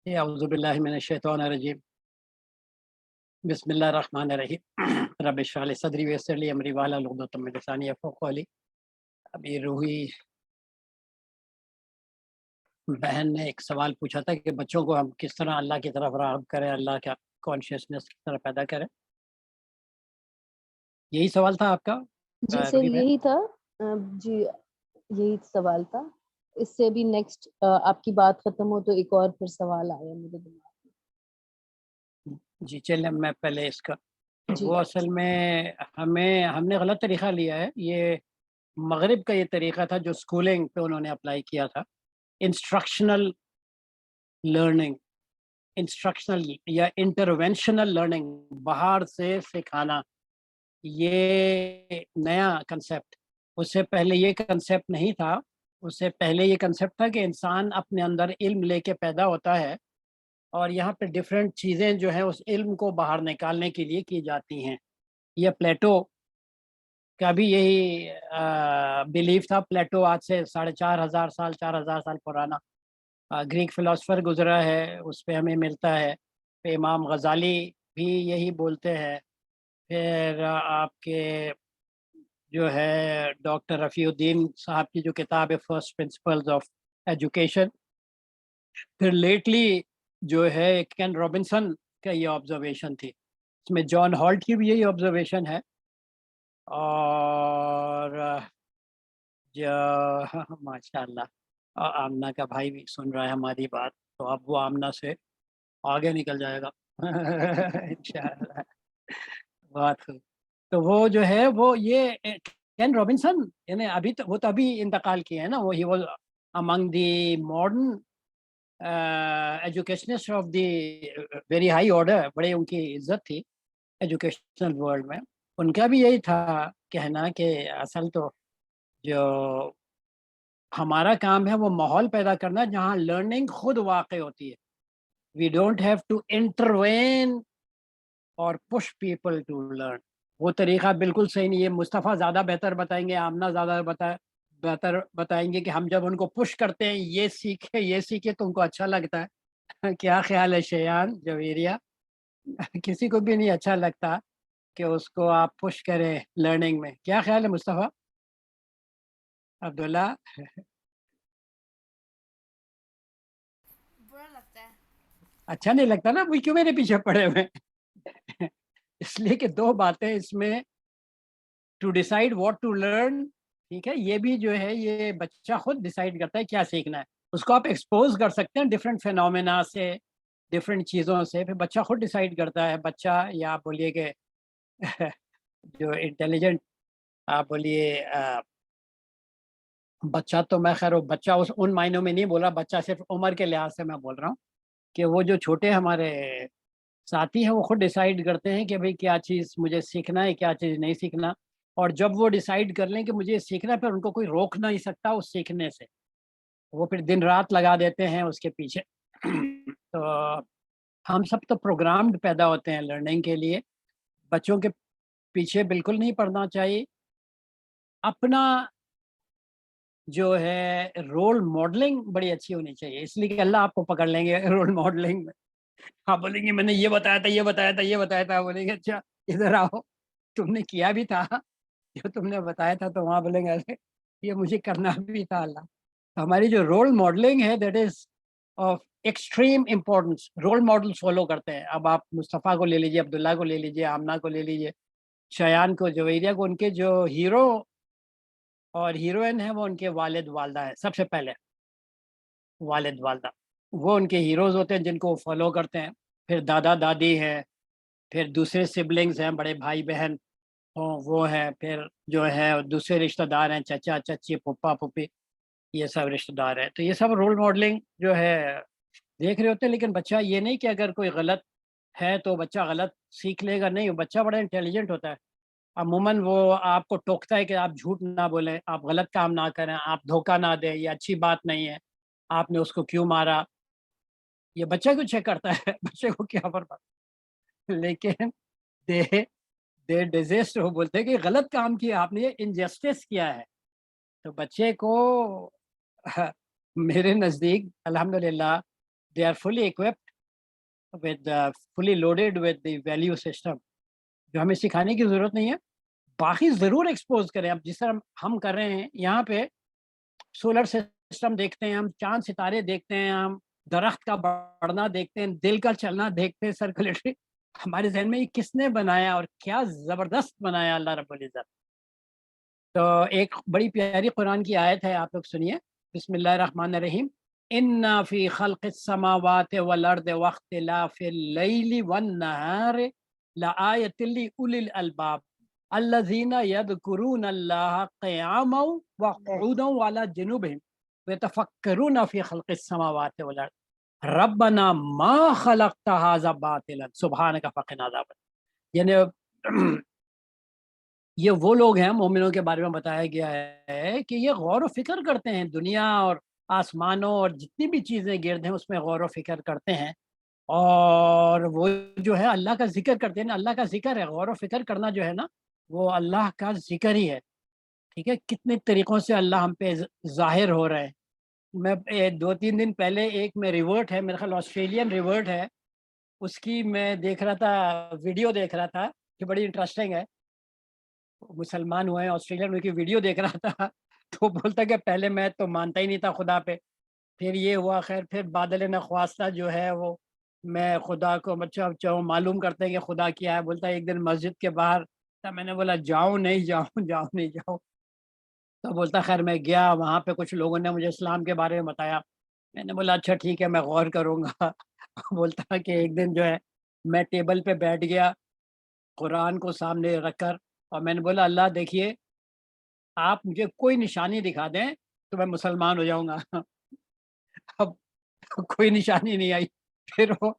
اعوذ باللہ من الشیطان الرجیم بسم اللہ الرحمن الرحیم رب اشرح لی صدری ویسر لی امری واحلل عقدۃ من لسانی یفقہوا قولی۔ ابھی روحی بہن نے ایک سوال پوچھا تھا کہ بچوں کو ہم کس طرح اللہ کی طرف راغب کریں، اللہ کا کانشیسنس کس طرح پیدا کریں، یہی سوال تھا آپ کا جی سر، روحی بہن؟ یہی تھا۔ جی یہی سوال تھا۔ اس سے بھی نیکسٹ آپ کی بات ختم ہو تو ایک اور پھر سوال آیا میرے دماغ جی چلیں میں پہلے اس کا میں۔ جی وہ اصل میں ہم نے غلط طریقہ لیا ہے۔ یہ مغرب کا یہ طریقہ تھا جو اسکولنگ پہ انہوں نے اپلائی کیا تھا، انسٹرکشنل لرننگ، انسٹرکشنل یا انٹرونشنل لرننگ، باہر سے سکھانا، یہ نیا کنسیپٹ۔ اس سے پہلے یہ کنسیپٹ نہیں تھا۔ اس سے پہلے یہ کنسیپٹ تھا کہ انسان اپنے اندر علم لے کے پیدا ہوتا ہے اور یہاں پہ ڈفرینٹ چیزیں جو ہیں اس علم کو باہر نکالنے کے لیے کی جاتی ہیں۔ یہ پلیٹو کا بھی یہی بیلیف تھا۔ پلیٹو آج سے 4,500 سال 4,000 سال پرانا گریک فلاسفر گزرا ہے، اس پہ ہمیں ملتا ہے۔ پھر امام غزالی بھی یہی بولتے ہیں۔ پھر آپ کے جو ہے ڈاکٹر رفیع الدین صاحب کی جو کتاب ہے فرسٹ پرنسپلز آف ایجوکیشن۔ پھر لیٹلی جو ہے کین رابنسن کا یہ آبزرویشن تھی، اس میں جان ہالٹ کی بھی یہی آبزرویشن ہے۔ اور ماشاء اللہ آمنہ کا بھائی بھی سن رہا ہے ہماری بات، تو اب وہ آمنہ سے آگے نکل جائے گا انشاءاللہ۔ بات خوب۔ تو وہ جو ہے وہ یہ کین رابنسن، یعنی ابھی وہ تو ابھی انتقال کیے ہیں نا، وہ he was among the modern educationist of the very high order, بڑے ان کی عزت تھی ایجوکیشنل ورلڈ میں۔ ان کا بھی یہی تھا کہنا کہ اصل تو جو ہمارا کام ہے وہ ماحول پیدا کرنا جہاں لرننگ خود واقع ہوتی ہے۔ We don't have to intervene اور پش پیپل ٹو لرن۔ وہ طریقہ بالکل صحیح نہیں ہے۔ مصطفیٰ زیادہ بہتر بتائیں گے، آمنہ زیادہ بہتر بتائیں گے کہ ہم جب ان کو پش کرتے ہیں یہ سیکھے یہ سیکھے تو ان کو اچھا لگتا ہے۔ کیا خیال ہے شیان جویریہ؟ کسی کو بھی نہیں اچھا لگتا کہ اس کو آپ پش کریں لرننگ میں۔ کیا خیال ہے مصطفیٰ؟ عبداللہ؟ برا لگتا ہے۔ اچھا نہیں لگتا نا؟ وہ کیوں میرے پیچھے پڑے ہوئے؟ اس لیے کہ دو باتیں اس میں، to decide what to learn, ٹھیک ہے، یہ بھی جو ہے یہ بچہ خود ڈیسائیڈ کرتا ہے کیا سیکھنا ہے۔ اس کو آپ ایکسپوز کر سکتے ہیں ڈفرینٹ فینومینا سے، ڈفرینٹ چیزوں سے، پھر بچہ خود ڈیسائیڈ کرتا ہے۔ بچہ یا آپ بولیے کہ جو انٹیلیجنٹ، آپ بولیے بچہ تو میں خیر بچہ ان معنوں میں نہیں بولا، بچہ صرف عمر کے لحاظ سے میں بول رہا ہوں کہ وہ جو چھوٹے ہمارے ساتھی ہیں وہ خود ڈیسائیڈ کرتے ہیں کہ بھئی کیا چیز مجھے سیکھنا ہے کیا چیز نہیں سیکھنا۔ اور جب وہ ڈیسائیڈ کر لیں کہ مجھے سیکھنا ہے، پھر ان کو کوئی روک نہیں سکتا اس سیکھنے سے، وہ پھر دن رات لگا دیتے ہیں اس کے پیچھے۔ تو ہم سب تو پروگرامڈ پیدا ہوتے ہیں لرننگ کے لیے، بچوں کے پیچھے بالکل نہیں پڑنا چاہیے۔ اپنا جو ہے رول ماڈلنگ بڑی اچھی ہونی چاہیے، اس لیے کہ اللہ آپ کو پکڑ لیں گے رول ماڈلنگ میں۔ آپ بولیں گے میں نے یہ بتایا تھا یہ بتایا تھا یہ بتایا تھا، بولیں گے اچھا ادھر آؤ تم نے کیا بھی تھا جو تم نے بتایا تھا، تو وہاں بولیں گے ارے یہ مجھے کرنا بھی تھا اللہ۔ ہماری جو رول ماڈلنگ ہے that is of extreme importance. Role model follow کرتے ہیں، اب آپ مصطفیٰ کو لے لیجیے، عبداللہ کو لے لیجیے، آمنہ کو لے لیجیے، شیان کو، جویریہ کو، ان کے جو ہیرو اور ہیروئن ہیں وہ ان کے والد والدہ ہیں۔ سب سے پہلے والد والدہ وہ ان کے ہیروز ہوتے ہیں جن کو وہ فالو کرتے ہیں۔ پھر دادا دادی ہے، پھر دوسرے سبلنگز ہیں، بڑے بھائی بہن ہوں وہ ہیں، پھر جو ہے دوسرے رشتہ دار ہیں، چچا چچی پھپھا پھوپھی، یہ سب رشتہ دار ہیں۔ تو یہ سب رول ماڈلنگ جو ہے دیکھ رہے ہوتے ہیں، لیکن بچہ یہ نہیں کہ اگر کوئی غلط ہے تو بچہ غلط سیکھ لے گا، نہیں، بچہ بڑا انٹیلیجنٹ ہوتا ہے۔ عموماً وہ آپ کو ٹوکتا ہے کہ آپ جھوٹ نہ بولیں، آپ غلط کام نہ کریں، آپ دھوکہ نہ دیں، یہ اچھی بات نہیں ہے، آپ نے اس کو کیوں مارا، یہ بچہ کیوں چیک کرتا ہے؟ بچے کو کیا پتا؟ لیکن دے دے ڈیزسٹ، وہ بولتے ہیں کہ غلط کام کیا آپ نے، یہ انجسٹس کیا ہے۔ تو بچے کو میرے نزدیک الحمدللہ they are fully equipped with fully loaded with the value system, जो हमें सिखाने की ज़रूरत नहीं है। बाकी ज़रूर एक्सपोज़ करें, अब जिस तरह हम कर रहे हैं यहाँ पे, सोलर सिस्टम देखते हैं हम, चाँद सितारे देखते हैं हम, दरख्त का बढ़ना देखते हैं, दिल का चलना देखते हैं, सर्कुलेटरी, हमारे ज़हन में ये किसने बनाया और क्या ज़बरदस्त बनाया अल्लाह रब्बुल इज़्ज़त। तो एक बड़ी प्यारी कुरान की आयत है, आप लोग सुनिए, बिस्मिल्लाहिर्रहमानिर्रहीम। इन्ना फ़ी ख़ल्क़िस समावाति वल अर्दि वख्तिलाफ़िल लैली वन नहारि लआयतिल लिउलिल अलबाब अल्लज़ीना यज़कुरूनल्लाह क़ियामन व क़ुऊदन व अला जुनूबिहिम व यतफ़क्करूना फ़ी ख़ल्क़िस समावाति वल अर्द रब्बना मा ख़लक़्त हाज़ा बातिलन सुब्हानका फ़क़िना अज़ाबन। यानी ये वो लोग हैं, मोमिनों के बारे में बताया गया है कि ये गौर व फ़िक्र करते हैं, दुनिया और आसमानों और जितनी भी चीज़ें गिर्द हैं उसमें गौर व फ़िक्र करते हैं, और वो जो है अल्लाह का ज़िक्र करते हैं ना, अल्लाह का ज़िक्र है, गौर व फ़िक्र करना जो है ना, वो अल्लाह का ज़िक्र ही है, ठीक है? कितने तरीक़ों से अल्लाह हम पे ज़ाहिर हो रहे हैं। मैं 2-3 दिन पहले एक में रिवर्ट है, मेरे ख़्याल ऑस्ट्रेलियन रिवर्ट है, उसकी मैं देख रहा था, वीडियो देख रहा था कि बड़ी इंटरेस्टिंग है। मुसलमान हुए हैं, ऑस्ट्रेलिया में, उनकी वीडियो देख रहा था तो बोलता कि पहले मैं तो मानता ही नहीं था खुदा पे, फिर ये हुआ, खैर फिर बादल नख्वास्ता जो है वो, मैं खुदा को मतलब जो मालूम करते हैं कि खुदा क्या है, बोलता है एक दिन मस्जिद के बाहर था, मैंने बोला जाऊं नहीं जाऊं, जाऊं नहीं जाऊं, तो बोलता खैर मैं गया, वहाँ पे कुछ लोगों ने मुझे इस्लाम के बारे में बताया, मैंने बोला अच्छा ठीक है मैं गौर करूँगा बोलता कि एक दिन जो है मैं टेबल पे बैठ गया, कुरान को सामने रखकर, और मैंने बोला अल्लाह देखिए, आप मुझे कोई निशानी दिखा दें तो मैं मुसलमान हो जाऊँगा अब कोई निशानी नहीं आई। फिर वो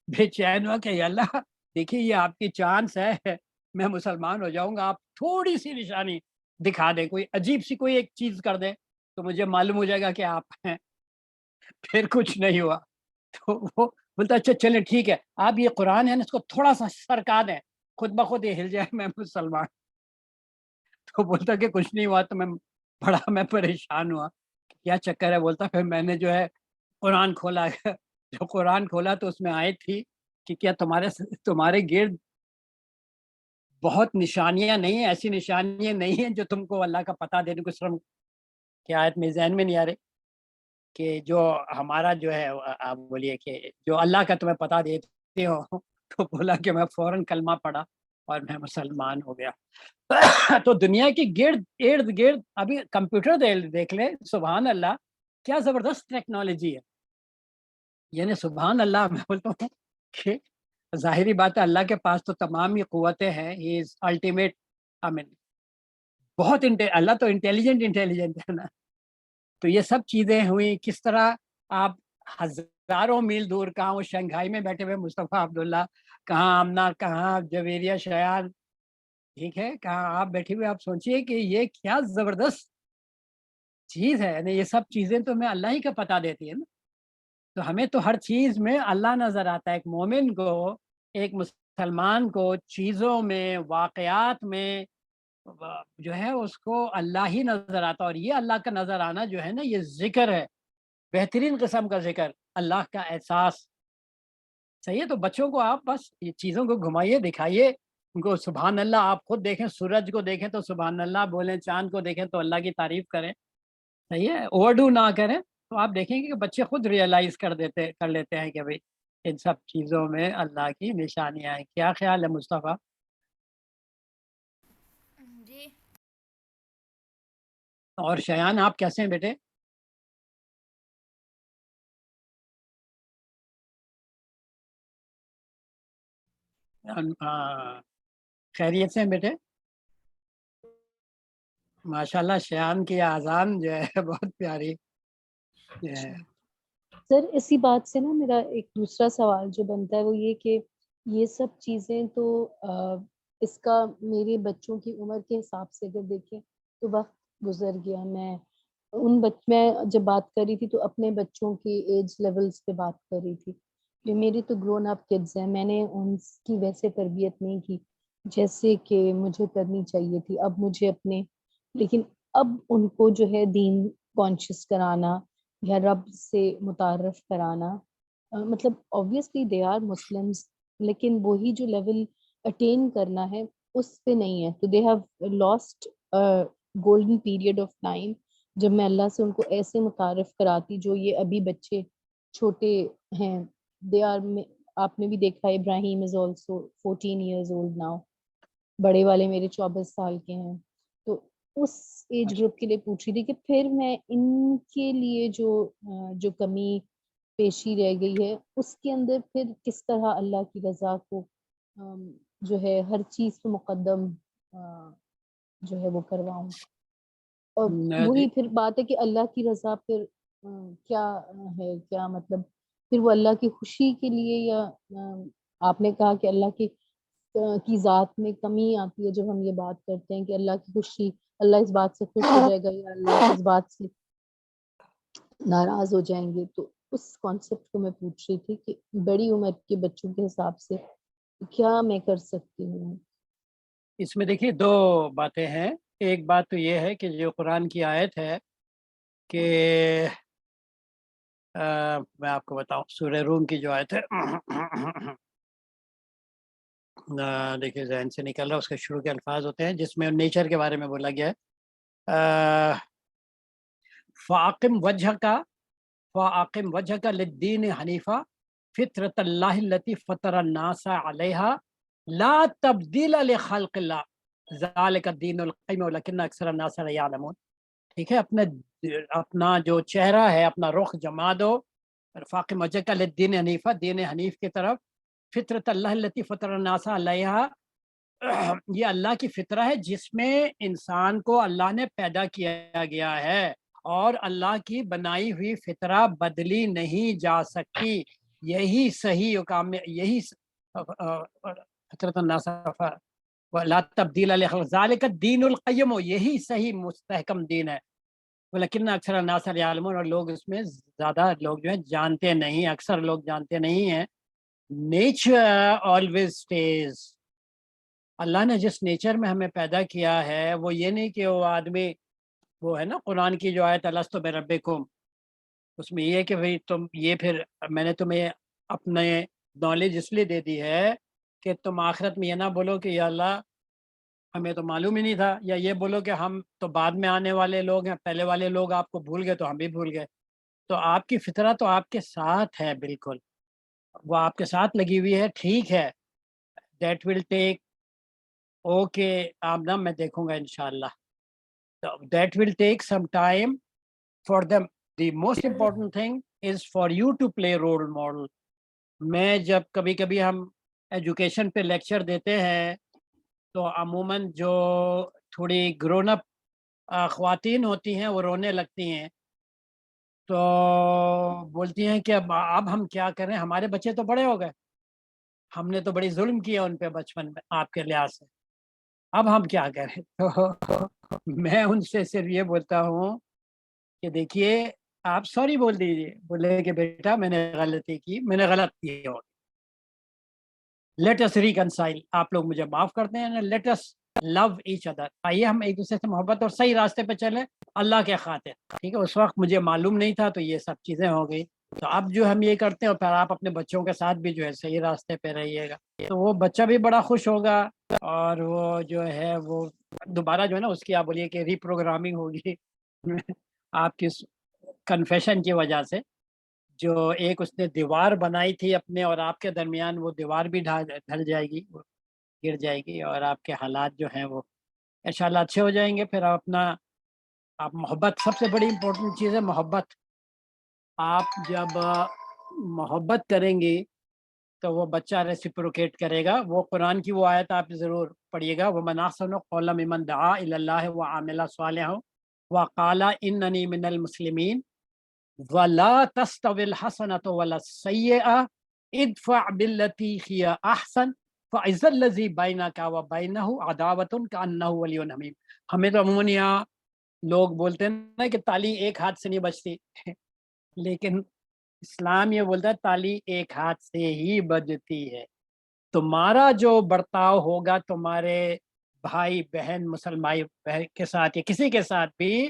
बेचैन हुआ कि या अल्लाह देखिए ये आपकी चांस है, मैं मुसलमान हो जाऊँगा, आप थोड़ी-सी निशानी दिखा दें, कोई अजीब-सी कोई एक चीज़ कर दें, तो मुझे मालूम हो जाएगा कि आप हैं। फिर कुछ नहीं हुआ। तो वो बोलता अच्छा चलें ठीक है, आप ये कुरान है ना इसको थोड़ा-सा सरका दें, खुद ब खुद ये हिल जाए, मैं मुसलमान। तो बोलता कि कुछ नहीं हुआ, तो मैं परेशान हुआ, कि क्या चक्कर है? बोलता फिर मैंने जो है कुरान खोला जो कुरान खोला तो उसमें आयत थी कि क्या तुम्हारे गिर्द बहुत निशानियाँ नहीं हैं, ऐसी निशानियाँ नहीं हैं जो तुमको अल्लाह का पता देने को श्रम, क्या आयत मेरे ज़हन में नहीं आ रही, कि जो हमारा जो है आप बोलिए कि जो अल्लाह का तुम्हें पता देते हो तो बोला कि मैं फ़ौरन कलमा पढ़ा और मैं मुसलमान हो गया। तो दुनिया की इर्द-गिर्द अभी कंप्यूटर देख ले, सुभान अल्लाह, क्या ज़बरदस्त टेक्नोलॉजी है। यानी सुभान अल्लाह मैं बोलता हूँ कि ज़ाहिरी बात है अल्लाह के पास तो तमाम ही क़ुव्वतें हैं, he is ultimate, I mean बहुत अल्लाह तो इंटेलिजेंट है ना। तो ये सब चीज़ें हुई, किस तरह आप हज़ारों मील दूर, कहाँ वो शंघाई में बैठे हुए मुस्तफ़ा अब्दुल्ला, कहाँ आमना, कहाँ जवेरिया शयान, ठीक है? कहाँ आप बैठे हुए, आप सोचिए कि ये क्या ज़बरदस्त चीज़ है, यानी ये सब चीज़ें तो हमें अल्लाह ही का पता देती है ना। तो हमें तो हर चीज़ में अल्लाह नज़र आता है। एक मोमिन को, एक मुसलमान को चीज़ों में, वाक़यात में जो है उसको अल्लाह ही नज़र आता है, और ये अल्लाह का नज़र आना जो है ना, ये ज़िक्र है, बेहतरीन किस्म का ज़िक्र, अल्लाह का एहसास। सही है, तो बच्चों को आप बस ये चीज़ों को घुमाइए, दिखाइए, उनको सुभान अल्लाह, आप खुद देखें, सूरज को देखें तो सुभान अल्लाह बोलें, चाँद को देखें तो अल्लाह की तारीफ़ करें, सही है? ओवरडू ना करें, तो आप देखेंगे कि बच्चे खुद रियलाइज़ कर लेते हैं कि भई इन सब चीज़ों में अल्लाह की निशानियाँ हैं। क्या ख़्याल है मुस्तफ़ा? जी। और शयान आप कैसे हैं बेटे? खैरियत से हैं बेटे? माशाल्लाह शयान की आज़ान जो है बहुत प्यारी है। अच्छा। सर इसी बात से ना मेरा एक दूसरा सवाल जो बनता है वो ये कि ये सब चीज़ें तो इसका मेरे बच्चों की उम्र के हिसाब से अगर देखें तो वक़्त गुज़र गया। मैं जब बात कर रही थी तो अपने बच्चों के एज लेवल्स पे बात कर रही थी। ये मेरी तो ग्रोन अप किड्स हैं, मैंने उनकी वैसे तरबियत नहीं की जैसे कि मुझे करनी चाहिए थी। अब मुझे अपने लेकिन अब उनको जो है दीन कॉन्शियस कराना یا رب سے متعارف کرانا، مطلب obviously they are Muslims، لیکن وہی جو لیول اٹین کرنا ہے اس پہ نہیں ہے. تو they have lost golden period of time جب میں اللہ سے ان کو ایسے متعارف کراتی جو یہ ابھی بچے چھوٹے ہیں. they are آپ نے بھی دیکھا ابراہیم is also 14 years old now، بڑے والے میرے 24 سال کے ہیں. تو اس ایج گروپ کے لیے پوچھ رہی تھی کہ پھر میں ان کے لیے جو کمی پیشی رہ گئی ہے اس کے اندر پھر کس طرح اللہ کی رضا کو جو ہے ہر چیز کو مقدم جو ہے وہ کرواؤں. اور وہی پھر بات ہے کہ اللہ کی رضا پھر کیا ہے، کیا مطلب پھر وہ اللہ کی خوشی کے لیے، یا آپ نے کہا کہ اللہ کی ذات میں کمی آتی ہے جب ہم یہ بات کرتے ہیں کہ اللہ کی خوشی، اللہ اس بات سے خوش ہو جائے گا یا اللہ اس بات سے ناراض ہو جائیں گے. تو اس کانسیپٹ کو میں پوچھ رہی تھی کہ بڑی عمر کے بچوں کے حساب سے کیا میں کر سکتی ہوں. اس میں دیکھیے دو باتیں ہیں. ایک بات تو یہ ہے کہ جو قرآن کی آیت ہے کہ میں آپ کو بتاؤں، سورہ روم کی جو آیت ہے دیکھیے ذہن سے نکل رہا، اس کے شروع کے الفاظ ہوتے ہیں جس میں نیچر کے بارے میں بولا گیا ہے. فاقم وجہ کا للدین حنیفہ فطرت اللہ التی فطر الناس علیہا لا تبدیل لخلق اللہ ذالک الدین القیم ولکن اکثر الناس لا یعلمون. ٹھیک ہے، اپنا جو چہرہ ہے، اپنا رخ جما دو، فاقم وجہ کا للدین حنیفہ، دین حنیف کی طرف. فطرت اللہ التی فطر الناس علیہا، یہ اللہ کی فطرہ ہے جس میں انسان کو اللہ نے پیدا کیا گیا ہے، اور اللہ کی بنائی ہوئی فطرہ بدلی نہیں جا سکتی. یہی صحیح کام، یہی فطرت الناس لا تبدیل لخلق ذالک الدین القیم، یہی صحیح مستحکم دین ہے. لیکن اکثر الناس لا یعلمون، اور لوگ اس میں زیادہ لوگ جو ہیں جانتے نہیں، اکثر لوگ جانتے نہیں ہیں. Nature always stays. اللہ نے جس نیچر میں ہمیں پیدا کیا ہے وہ یہ نہیں کہ وہ آدمی، وہ ہے نا قرآن کی جو آیت الستو بربکم، اس میں یہ کہ بھئی تم یہ، پھر میں نے تمہیں اپنے نالج اس لیے دے دی ہے کہ تم آخرت میں یہ نہ بولو کہ یا اللہ ہمیں تو معلوم ہی نہیں تھا، یا یہ بولو کہ ہم تو بعد میں آنے والے لوگ ہیں، پہلے والے لوگ آپ کو بھول گئے تو ہم بھی بھول گئے. تو آپ کی فطرہ تو آپ کے ساتھ ہے، بالکل وہ آپ کے ساتھ لگی ہوئی ہے. ٹھیک ہے، that will take, okay Amna میں دیکھوں گا انشاءاللہ. That will take some time for them. The most important thing is for you to play role model. میں جب کبھی کبھی ہم ایجوکیشن پہ لیکچر دیتے ہیں تو عموماً جو تھوڑی گرون اپ خواتین ہوتی ہیں وہ رونے لگتی ہیں، تو بولتی ہیں کہ اب ہم کیا کریں، ہمارے بچے تو بڑے ہو گئے، ہم نے تو بڑی ظلم کیا ان پہ بچپن میں آپ کے لحاظ سے، اب ہم کیا کریں. تو میں ان سے صرف یہ بولتا ہوں کہ دیکھیے آپ سوری بول دیجیے، بولے کہ بیٹا میں نے غلطی کی، میں نے غلط کی ہو، لیٹ اس ریکنسائل، آپ لوگ مجھے معاف کرتے ہیں نا، let us love each other, آئیے ہم ایک دوسرے سے محبت اور صحیح راستے پہ چلیں اللہ کے خاطر. ٹھیک ہے، اس وقت مجھے معلوم نہیں تھا تو یہ سب چیزیں ہو گئی. تو اب جو ہم یہ کرتے ہیں، اور پھر آپ اپنے بچوں کے ساتھ بھی جو ہے صحیح راستے پہ رہیے گا، تو وہ بچہ بھی بڑا خوش ہوگا، اور وہ جو ہے وہ دوبارہ جو ہے نا اس کی آپ بولیے کہ ری پروگرامنگ ہوگی آپ کی کنفیشن کی وجہ سے. جو ایک اس نے دیوار بنائی تھی اپنے اور آپ کے درمیان، وہ دیوار بھی ڈھل جائے گی، وہ گر جائے گی، اور آپ کے حالات جو ہیں وہ انشاءاللہ اچھے ہو جائیں گے. پھر آپ محبت، سب سے بڑی امپورٹنٹ چیز ہے محبت. آپ جب محبت کریں گی تو وہ بچہ ریسیپروکیٹ کرے گا. وہ قرآن کی وہ آیت آپ ضرور پڑھیے گا، وَمَنْ أَحْسَنُ قَوْلًا مِّمَّنْ دَعَا إِلَى اللَّهِ وَعَمِلَ صَالِحًا وَقَالَ إِنَّنِي مِنَ الْمُسْلِمِينَ وَلَا تَسْتَوِي الْحَسَنَةُ وَلَا السَّيِّئَةُ ادْفَعْ بِالَّتِي هِيَ أَحْسَنُ فَإِذَا الَّذِي بَيْنَكَ وَبَيْنَهُ عَدَاوَةٌ كَأَنَّهُ وَلِيٌّ حَمِيمٌ. ہمیں تو عموماً یہاں لوگ بولتے ہیں نا کہ تالی ایک ہاتھ سے نہیں بجتی لیکن اسلام یہ بولتا ہے تالی ایک ہاتھ سے ہی بجتی ہے. تمہارا جو برتاؤ ہوگا تمہارے بھائی بہن مسلمان بہن کے ساتھ یا کسی کے ساتھ بھی،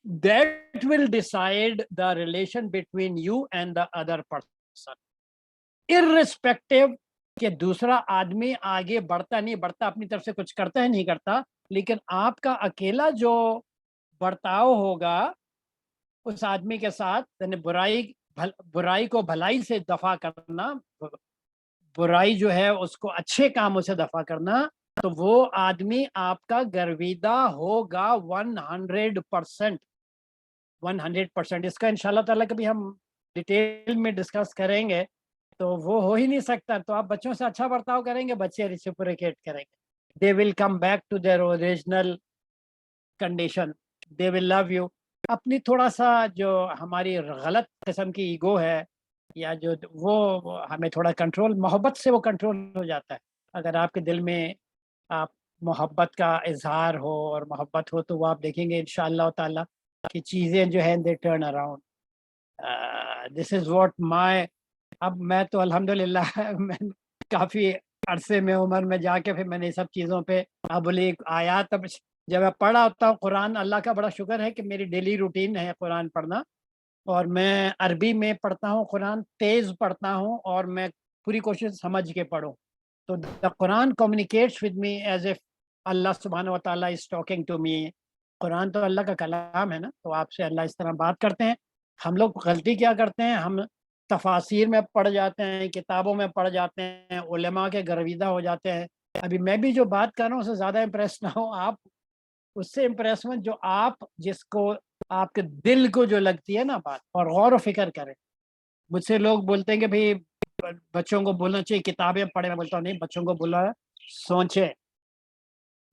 that will decide the relation between you and the other person, irrespective कि दूसरा आदमी आगे बढ़ता नहीं बढ़ता, अपनी तरफ से कुछ करता है नहीं करता, लेकिन आपका अकेला जो बर्ताव होगा उस आदमी के साथ, यानी बुराई को भलाई से दफा करना, बुराई जो है उसको अच्छे कामों से दफा करना, तो वो आदमी आपका गर्विदा होगा 100%। 100%। इसका इंशाल्लाह ताला कभी हम डिटेल में डिस्कस करेंगे। तो वो हो ही नहीं सकता। तो आप बच्चों से अच्छा बर्ताव करेंगे, बच्चे रेसिप्रोकेट करेंगे, they will come back to their original condition, they will love you. अपनी थोड़ा सा जो हमारी गलत किस्म की ईगो है या जो वो हमें थोड़ा कंट्रोल, मोहब्बत से वो कंट्रोल हो जाता है। अगर आपके दिल में आप मोहब्बत का इजहार हो और मोहब्बत हो, तो वो आप देखेंगे इंशाअल्लाह ताला कि चीज़ें जो हैं they turn around. This is what my, अब मैं तो अल्हम्दुलिल्लाह मैं काफ़ी अरसे में उम्र में जाके फिर मैंने सब चीज़ों पे आप बोलिए आयात, अब जब मैं पढ़ रहा होता हूँ कुरान, अल्लाह का बड़ा शुक्र है कि मेरी डेली रूटीन है कुरान पढ़ना, और मैं अरबी में पढ़ता हूँ कुरान, तेज़ पढ़ता हूँ और मैं पूरी कोशिश समझ के पढूँ। तो the Quran communicates with me as if Allah सुब्हानहू व तआला इज़ टॉकिंग टू मी। कुरान तो अल्लाह का कलाम है ना, तो आपसे अल्लाह इस तरह बात करते हैं। हम लोग गलती क्या करते हैं, हम तफासिर में पढ़ जाते हैं, किताबों में पढ़ जाते हैं, उलमा के गर्विदा हो जाते हैं। अभी मैं भी जो बात कर रहा हूँ उससे ज़्यादा इम्प्रेस ना हो आप, उससे इम्प्रेस हुए जो आप जिसको आपके दिल को जो लगती है ना बात, और गौर व फिक्र करें। मुझसे लोग बोलते हैं कि भाई बच्चों को बोलना चाहिए किताबें पढ़े, मैं बोलता हूँ नहीं, बच्चों को बोला है सोचें,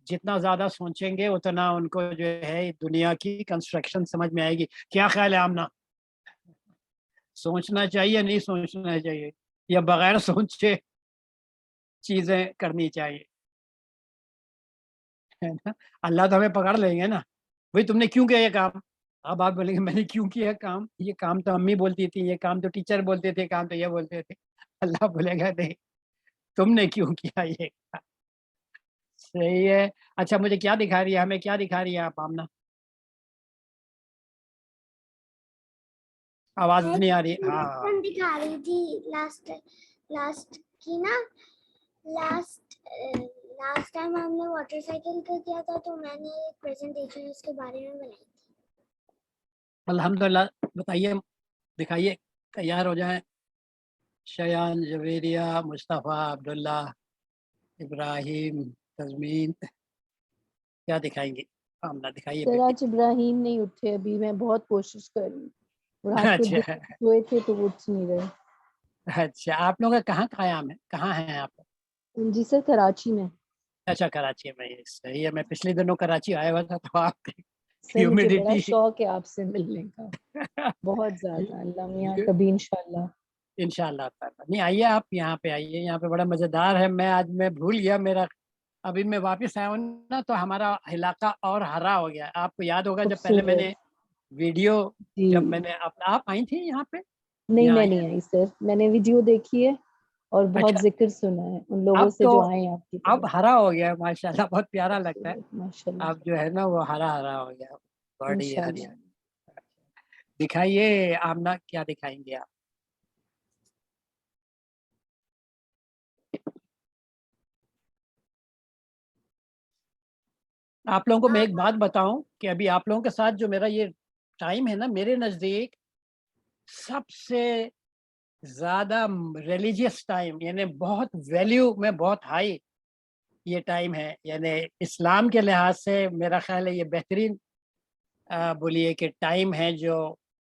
जितना ज़्यादा सोचेंगे उतना उनको जो है दुनिया की कंस्ट्रक्शन समझ में आएगी। क्या ख्याल है आमना, सोचना चाहिए नहीं सोचना चाहिए, या बगैर सोचे चीज़ें करनी चाहिए, है ना? अल्लाह तो हमें पकड़ लेंगे ना, भाई तुमने क्यों किया ये काम? अब आप बोलेंगे मैंने क्यों किया काम? ये काम तो अम्मी बोलती थी, ये काम तो टीचर बोलते थे, काम तो ये बोलते थे। अल्लाह बोलेगा नहीं, तुमने क्यों किया ये काम? सही है। अच्छा मुझे क्या दिखा रही है, हमें क्या दिखा रही है आप आमना? आवाज़ मैं नहीं आ रही। हाँ, बचपन दिखा रही थी लास्ट लास्ट की ना लास्ट लास्ट टाइम हमने वाटर साइकिल का किया था, तो मैंने एक प्रेजेंटेशन उसके बारे में बनाई थी। अल्हम्दुलिल्लाह। बताइए, दिखाइए, तैयार हो जाएँ। शयान, जवेरिया, मुस्तफ़ा, अब्दुल्ला, इब्राहिम, तज़मीन, क्या दिखाएँगी? आमना दिखाइए सर बेटी। आज इब्राहिम नहीं उठे अभी, मैं बहुत कोशिश कर रही हूँ, रात को अच्छा, सोए थे तो वो उठ नहीं रहे। अच्छा आप लोगों का कहाँ क़याम है? कहाँ हैं आप? जी सर, कराची में। अच्छा कराची में, ये सही है। मैं पिछले दिनों कराची आया हुआ था, तो आप सर मुझे बड़ा ह्यूमिडिटी शौक है आपसे मिलने का, बहुत ज़्यादा। अल्लाह मियाँ ये कभी इंशाल्लाह। इंशाअल्लाह ताला। नहीं आइए, आप यहाँ पे आइए, यहाँ पे बड़ा मज़ेदार है। मैं भूल गया मेरा, अभी मैं वापस आया हूँ ना, तो हमारा इलाका और हरा हो गया। आपको याद होगा जब पहले खूबसूरत। मैंने वीडियो, जी जब मैंने आप आई थी यहाँ पे? नहीं, यहाँ मैं आई नहीं हैं? आई सर, मैंने वीडियो देखी है और बहुत अच्छा, जिक्र सुना है उन लोगों अब से तो जो आए हैं आपकी अब तरफ। हरा हो गया है माशाल्लाह, बहुत प्यारा लगता है। खूबसूरत माशाल्लाह। अब जो है ना वो हरा-हरा हो गया, बड़ी इंशाल्लाह। हरियाली। दिखाइए आमना, क्या दिखाएँगे आप? आप लोगों को मैं एक बात बताऊँ कि अभी आप लोगों के साथ जो मेरा ये टाइम है ना, मेरे नज़दीक सबसे ज़्यादा रिलीजियस टाइम, यानी बहुत वैल्यू में बहुत हाई ये टाइम है। यानी इस्लाम के लिहाज से मेरा ख़्याल है ये बेहतरीन बोलिए कि टाइम है जो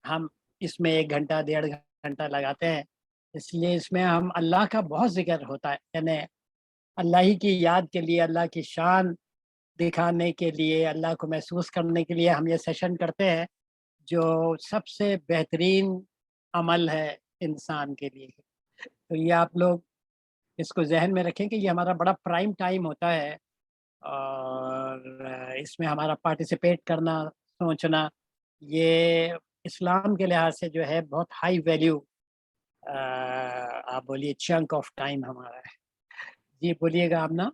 हम इसमें 1 घंटा, डेढ़ घंटा लगाते हैं। इसलिए इसमें हम अल्लाह का बहुत ज़िक्र होता है, यानी अल्लाह ही की याद के लिए, अल्लाह की शान दिखाने के लिए, अल्लाह को महसूस करने के लिए हम ये सेशन करते हैं, जो सबसे बेहतरीन अमल है इंसान के लिए। तो ये आप लोग इसको ज़हन में रखें कि ये हमारा बड़ा प्राइम टाइम होता है, और इसमें हमारा पार्टिसिपेट करना, सोचना, ये इस्लाम के लिहाज से जो है बहुत हाई वैल्यू आप बोलिए चंक ऑफ टाइम हमारा है। जी बोलिएगा आप ना।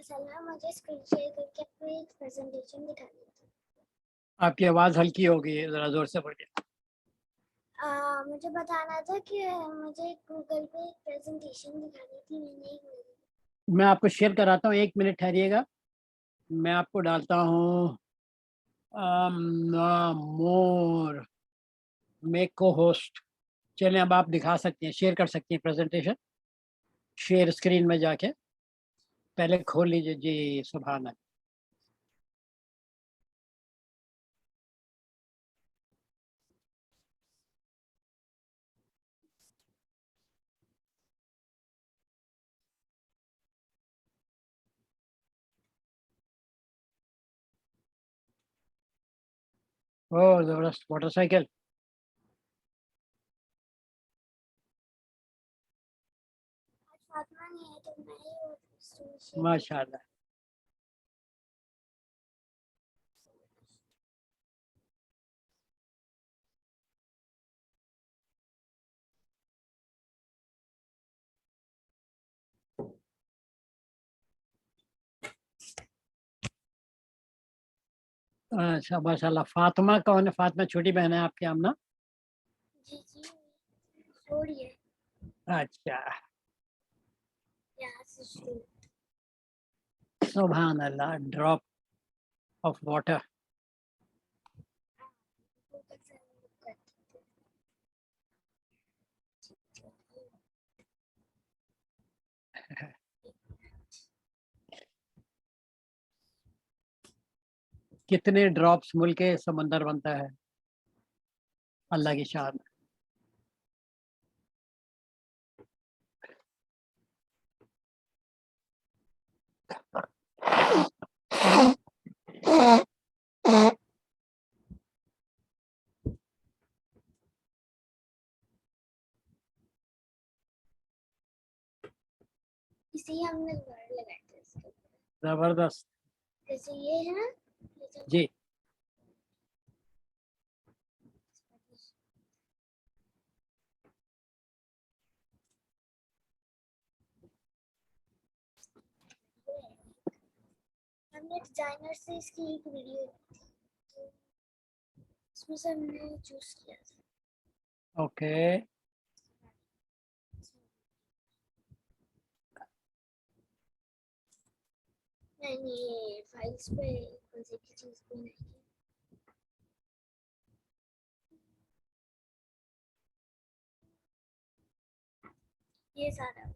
असल में मुझे स्क्रीन शेयर करके अपनी प्रेजेंटेशन दिखानी थी। आपकी आवाज़ हल्की हो गई है, ज़रा ज़ोर से बोलिए। मुझे बताना था कि मुझे गूगल पे एक प्रेजेंटेशन दिखानी थी, मैंने एक मिनट। मैं आपको शेयर कराता हूँ, 1 मिनट ठहरिएगा। मैं आपको डालता हूँ मोर मेक को होस्ट। चलें, अब आप दिखा सकती हैं, शेयर कर सकती हैं प्रेजेंटेशन। शेयर स्क्रीन में जाके पहले खोल लीजिए जी। सुभान अल्लाह। ओह ज़बरदस्त मोटरसाइकिल। आज फातिमा नहीं है तो मैं ही वो स्क्रीन शेयर माशाल्लाह। अच्छा माशाल्लाह। फातिमा कौन है? फातिमा छोटी बहन है आपकी आमना? जी जी छोड़िए अच्छा। यहाँ से शुरू। सुभान अल्लाह। Drop of water. गूगल से हम लोग करते थे। कितने ड्रॉप्स मिल के समंदर बनता है? अल्लाह की शान। इसी हमने वर्ड लगाए थे इसके ऊपर। जबरदस्त। जैसे ये है ना, जैसे जी। हमने डिजाइनर से इसकी एक वीडियो ली थी, तो उसमें से हमने चूज किया था। ओके। मैंने फाइल्स पे कौन सी की चीज बनाई है। ये सारा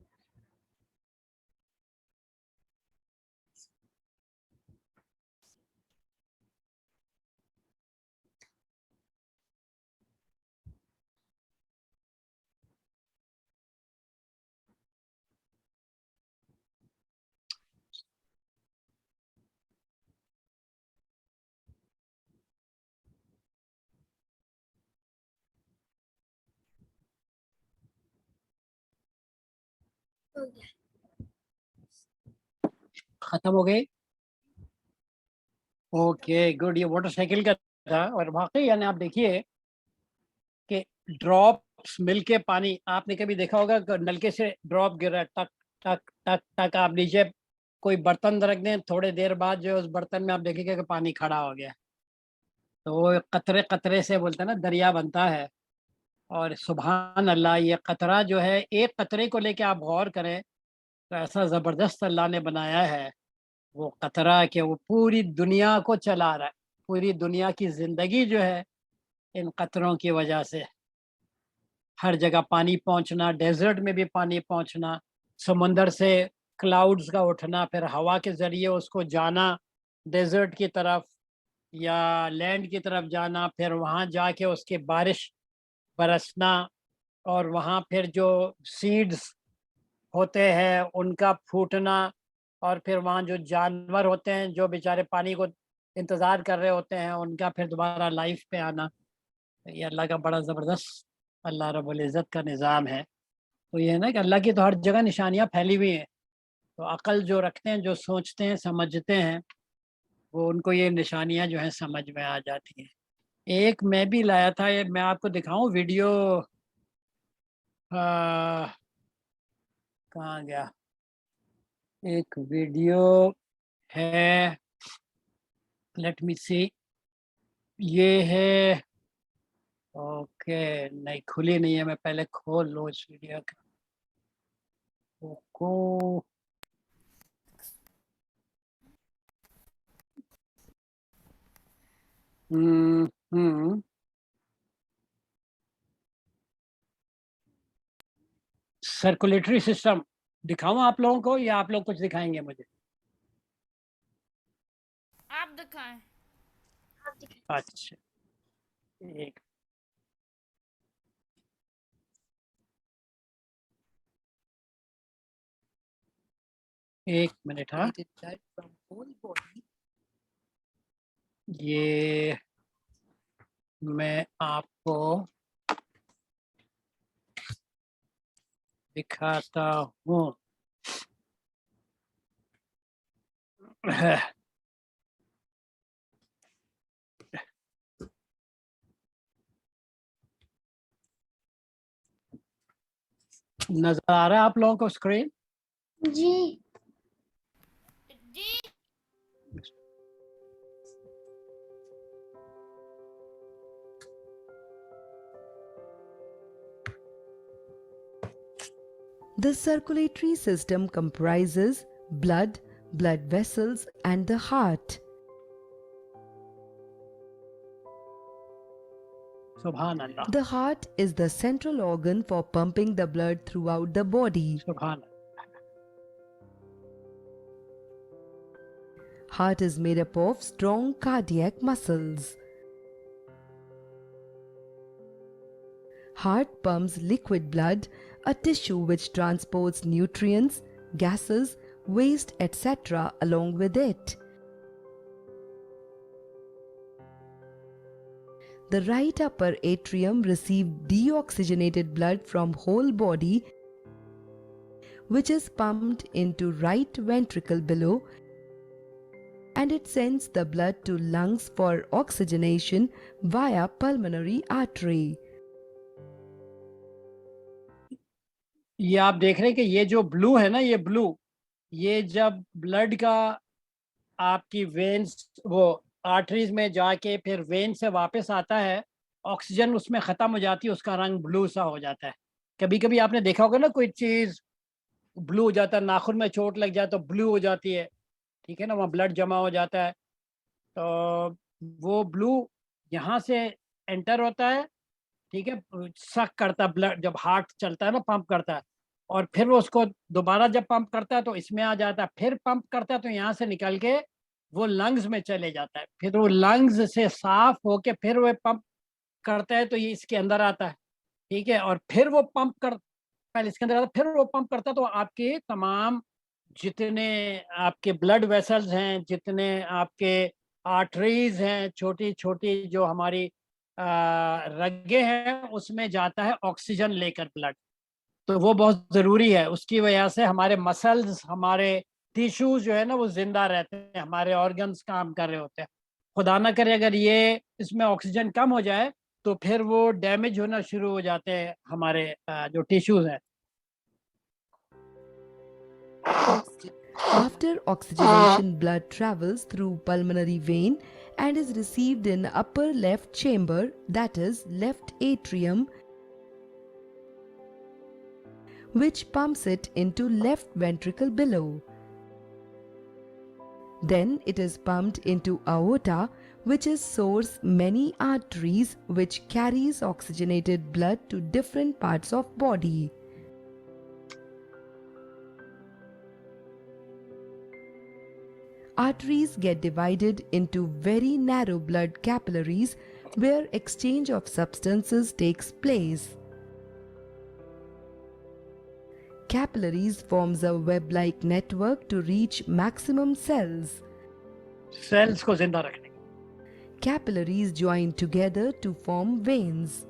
हो गया। खत्म हो गई। Okay good. ये मोटरसाइकिल का था और वाकई यानी आप देखिए कि ड्रॉप्स मिलके पानी, आपने कभी देखा होगा कि नलके से ड्रॉप गिर रहा है, टक टक टक टक। आप नीचे कोई बर्तन रख दें, थोड़े देर बाद जो है उस बर्तन में आप देखेंगे कि पानी खड़ा हो गया। तो वो कतरे कतरे से बोलते हैं ना दरिया बनता है। और सुभान अल्लाह, ये कतरा जो है, एक कतरे को लेके आप गौर करें तो ऐसा ज़बरदस्त अल्लाह ने बनाया है वो कतरा, कि वो पूरी दुनिया को चला रहा है। पूरी दुनिया की ज़िंदगी जो है इन कतरों की वजह से। हर जगह पानी पहुंचना, डेजर्ट में भी पानी पहुंचना, समंदर से क्लाउड्स का उठना, फिर हवा के ज़रिए उसको जाना डेजर्ट की तरफ या लैंड की तरफ जाना, फिर वहाँ जाके उसके बारिश बरसना, और वहाँ फिर जो सीड्स होते हैं उनका फूटना, और फिर वहाँ जो जानवर होते हैं जो बेचारे पानी को इंतज़ार कर रहे होते हैं, उनका फिर दोबारा लाइफ पे आना। ये अल्लाह का बड़ा ज़बरदस्त, अल्लाह रब्बुल इज़्ज़त का निज़ाम है। तो ये है ना कि अल्लाह की तो हर जगह निशानियाँ फैली हुई हैं। तो अक्ल जो रखते हैं, जो सोचते हैं, समझते हैं, वो उनको ये निशानियाँ जो हैं समझ में आ जाती हैं। एक मैं भी लाया था, ये मैं आपको दिखाऊं वीडियो। कहाँ गया एक वीडियो है, लेट मी सी, ये है, ओके, नहीं खुली नहीं है, मैं पहले खोल लूँ इस वीडियो का। ओको, हम्म, सर्कुलेटरी सिस्टम दिखाऊं आप लोगों को या आप लोग कुछ दिखाएंगे मुझे? आप दिखाएं। अच्छा, एक मिनट, हाँ, ये मैं आपको दिखाता हूँ। नजर आ रहा है आप लोगों को स्क्रीन? जी जी The circulatory system comprises blood, blood vessels, and the heart. सुभान अल्लाह, The heart is the central organ for pumping the blood throughout the body. सुभान अल्लाह। Heart is made up of strong cardiac muscles. Heart pumps liquid blood, a tissue which transports nutrients, gases, waste, etc. along with it. The right upper atrium receives deoxygenated blood from whole body, which is pumped into right ventricle below, and it sends the blood to lungs for oxygenation via pulmonary artery. ये आप देख रहे हैं कि ये जो blue है ना, ये ब्लू, ये जब ब्लड का आपकी वेन्स वो आर्टरीज में जाके फिर वेन से वापस आता है, ऑक्सीजन उसमें ख़त्म हो जाती है, उसका रंग ब्लू सा हो जाता है। कभी कभी आपने देखा होगा ना, कोई चीज़ ब्लू हो जाता है, नाखून में चोट लग जाए तो ब्लू हो जाती है, ठीक है ना, वहाँ ब्लड जमा हो जाता है। तो वो ब्लू यहाँ से एंटर होता है, ठीक है, सक करता है ब्लड, जब हार्ट चलता है ना, पंप करता है, और फिर वो उसको दोबारा जब पंप करता है तो इसमें आ जाता है, फिर पंप करता है तो यहाँ से निकल के वो लंग्स में चले जाता है, फिर वो लंग्स से साफ होके फिर वो पंप करता है तो ये इसके अंदर आता है, ठीक है, और फिर वो पंप कर, पहले इसके अंदर आता है, फिर वो पंप करता है तो आपके तमाम जितने आपके ब्लड वेसल्स हैं, जितने आपके आर्टरीज हैं, छोटी छोटी जो हमारी रगे हैं, उसमें जाता है ऑक्सीजन लेकर ब्लड। तो वो बहुत ज़रूरी है, उसकी वजह से हमारे मसल्स, हमारे टिश्यूज जो है ना वो जिंदा रहते हैं, हमारे ऑर्गन्स काम कर रहे होते हैं। खुदा ना करे अगर ये इसमें ऑक्सीजन कम हो जाए तो फिर वो डैमेज होना शुरू हो जाते हैं हमारे जो टिश्यूज हैं। After oxygenation, blood travels through pulmonary vein and is received in upper left chamber, that is left atrium, which pumps it into left ventricle below. Then it is pumped into aorta, which is source many arteries which carries oxygenated blood to different parts of body. Arteries get divided into very narrow blood capillaries where exchange of substances takes place. Capillaries forms a web-like network to reach maximum cells. Cells को जिंदा रखने के। Capillaries join together to form veins.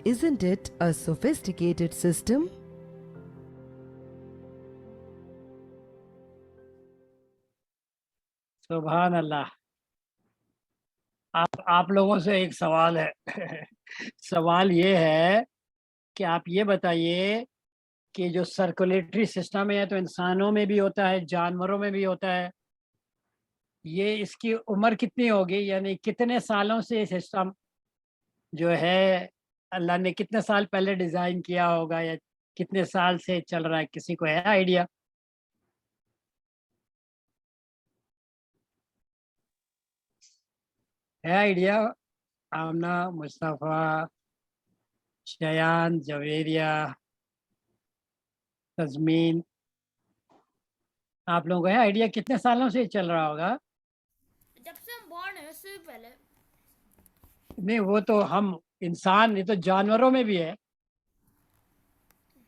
Isn't it a sophisticated system? सुभान अल्लाह। आप लोगों से एक सवाल है सवाल ये है कि आप ये बताइए کہ جو سرکولیٹری سسٹم ہے تو انسانوں میں بھی ہوتا ہے, جانوروں میں بھی ہوتا ہے, یہ اس کی عمر کتنی ہوگی, یعنی کتنے سالوں سے یہ سسٹم جو ہے اللہ نے کتنے سال پہلے ڈیزائن کیا ہوگا, یا کتنے سال سے چل رہا ہے, کسی کو ہے آئیڈیا؟ ہے آئیڈیا؟ آمنہ, مصطفیٰ, شیان, جویریہ, تزمین, آپ لوگوں کو ہے آئیڈیا کتنے سالوں سے چل رہا ہوگا؟ جب سے ہم بورن ہیں اس سے بھی پہلے. نہیں وہ تو ہم انسان, یہ تو جانوروں میں بھی ہے,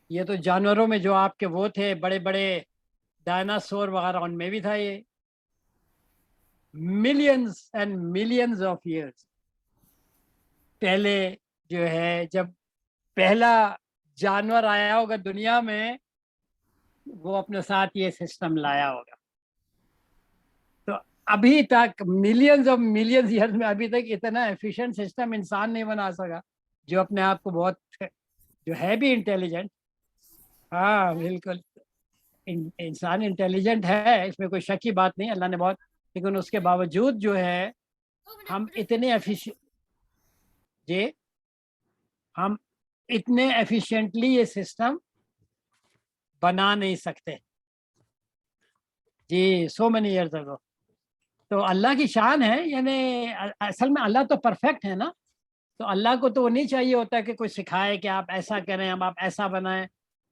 یہ تو جانوروں میں جو آپ کے وہ تھے بڑے بڑے ڈائناسور وغیرہ, ان میں بھی تھا یہ. Millions and millions of years پہلے جو ہے, جب پہلا جانور آیا ہوگا دنیا میں, وہ اپنے ساتھ یہ سسٹم لایا ہوگا. تو ابھی تک ملینز آف ملینز ایئرز میں ابھی تک اتنا ایفیشینٹ سسٹم انسان نہیں بنا سکا, جو اپنے آپ کو بہت جو ہے بھی انٹیلیجنٹ. ہاں بالکل, انسان انٹیلیجنٹ ہے, اس میں کوئی شک کی بات نہیں, اللہ نے بہت, لیکن اس کے باوجود جو ہے ہم اتنے ایفیشینٹ, جی ہم اتنے ایفیشینٹلی یہ سسٹم بنا نہیں سکتے جی, سو مینی ایئرز اگو. تو اللہ کی شان ہے, یعنی اصل میں اللہ تو پرفیکٹ ہے نا, تو اللہ کو تو وہ نہیں چاہیے ہوتا کہ کوئی سکھائے کہ آپ ایسا کریں, اب آپ ایسا بنائیں.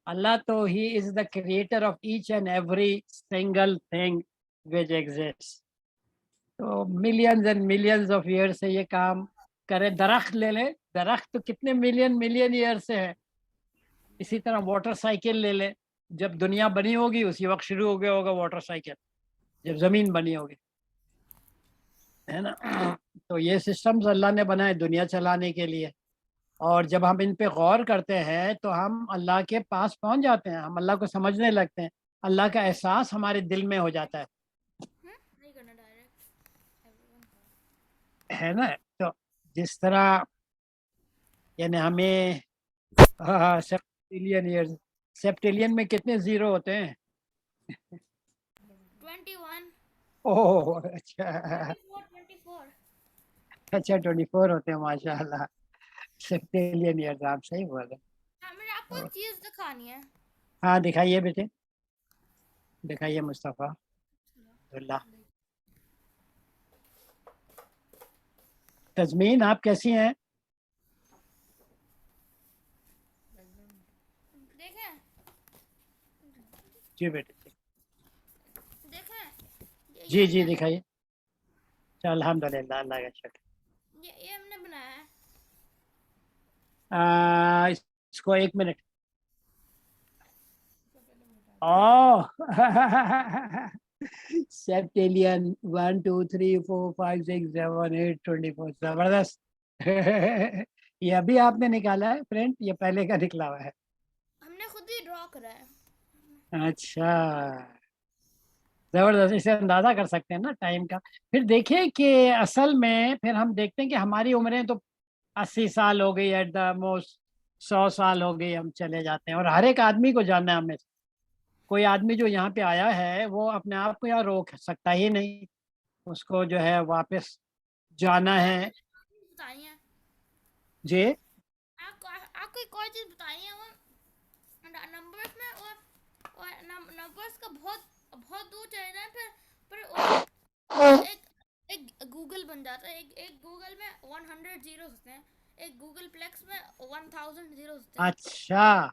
اللہ تو ہی is the creator of each and every single thing which exist. تو millions and millions of year سے یہ کام کرے. درخت لے لیں, درخت تو کتنے ملین ایئر سے ہے. اسی طرح واٹر سائیکل لے لیں, جب دنیا بنی ہوگی اسی وقت شروع ہو گیا ہوگا واٹر سائیکل, جب زمین بنی ہوگی, ہے نا. تو یہ سسٹمز اللہ نے بنائے دنیا چلانے کے لیے, اور جب ہم ان پہ غور کرتے ہیں تو ہم اللہ کے پاس پہنچ جاتے ہیں, ہم اللہ کو سمجھنے لگتے ہیں, اللہ کا احساس ہمارے دل میں ہو جاتا نہیں کرنا ڈائریکٹ ہے نا. تو جس طرح یعنی ہمیں سیپٹیلین ایئرز, سیپٹیلین میں کتنے زیرو ہوتے ہیں؟ 21 اوہ اچھا, 24 اچھا 24 ہوتے ہیں, ماشاء اللہ. سیپٹیلین ایئرز, آپ صحیح بول رہے ہیں. ہمیں آپ کو ایک چیز دکھانی ہے. ہاں دکھائیے بیٹے, دکھائیے مصطفیٰ اللہ. تزمین آپ کیسی ہیں؟ دیکھیں جی بیٹے, دیکھیں جی جی دکھائیے. اچھا الحمد للہ, اللہ کا شکر. یہ ہم نے بنایا ہے. اس کو 1 منٹ. اوہ سیپٹیلین 1 2 3 4 5 6 7 8 24, زبردست. یہ ابھی آپ نے نکالا ہے پرنٹ, یہ پہلے کا نکلا ہوا ہے؟ ہم نے خود ہی ڈرا کرا ہے. اچھا زبردست, اسے اندازہ کر سکتے ہیں نا ٹائم کا. پھر دیکھیں کہ اصل میں پھر ہم دیکھتے ہیں کہ ہماری عمریں تو 80 سال ہو گئی ایٹ دا موسٹ, 100 سال ہو گئی, ہم چلے جاتے ہیں. اور ہر ایک آدمی کو جاننا ہے ہمیں سے, کوئی آدمی جو یہاں پہ آیا ہے وہ اپنے آپ کو یہاں روک سکتا ہی نہیں, اس کو جو ہے واپس جانا ہے. بتائی ہیں جی آپ کو ایک اور چیز بتائی ہے, وہ نمبرز میں اور نمبرز کا بہت دور چلے جائیں پھر ایک گوگل بن جاتا ہے. ایک گوگل میں 100 زیروز ہوتے ہیں, ایک گوگل پلیکس میں 1000 زیروز ہوتے ہیں. اچھا,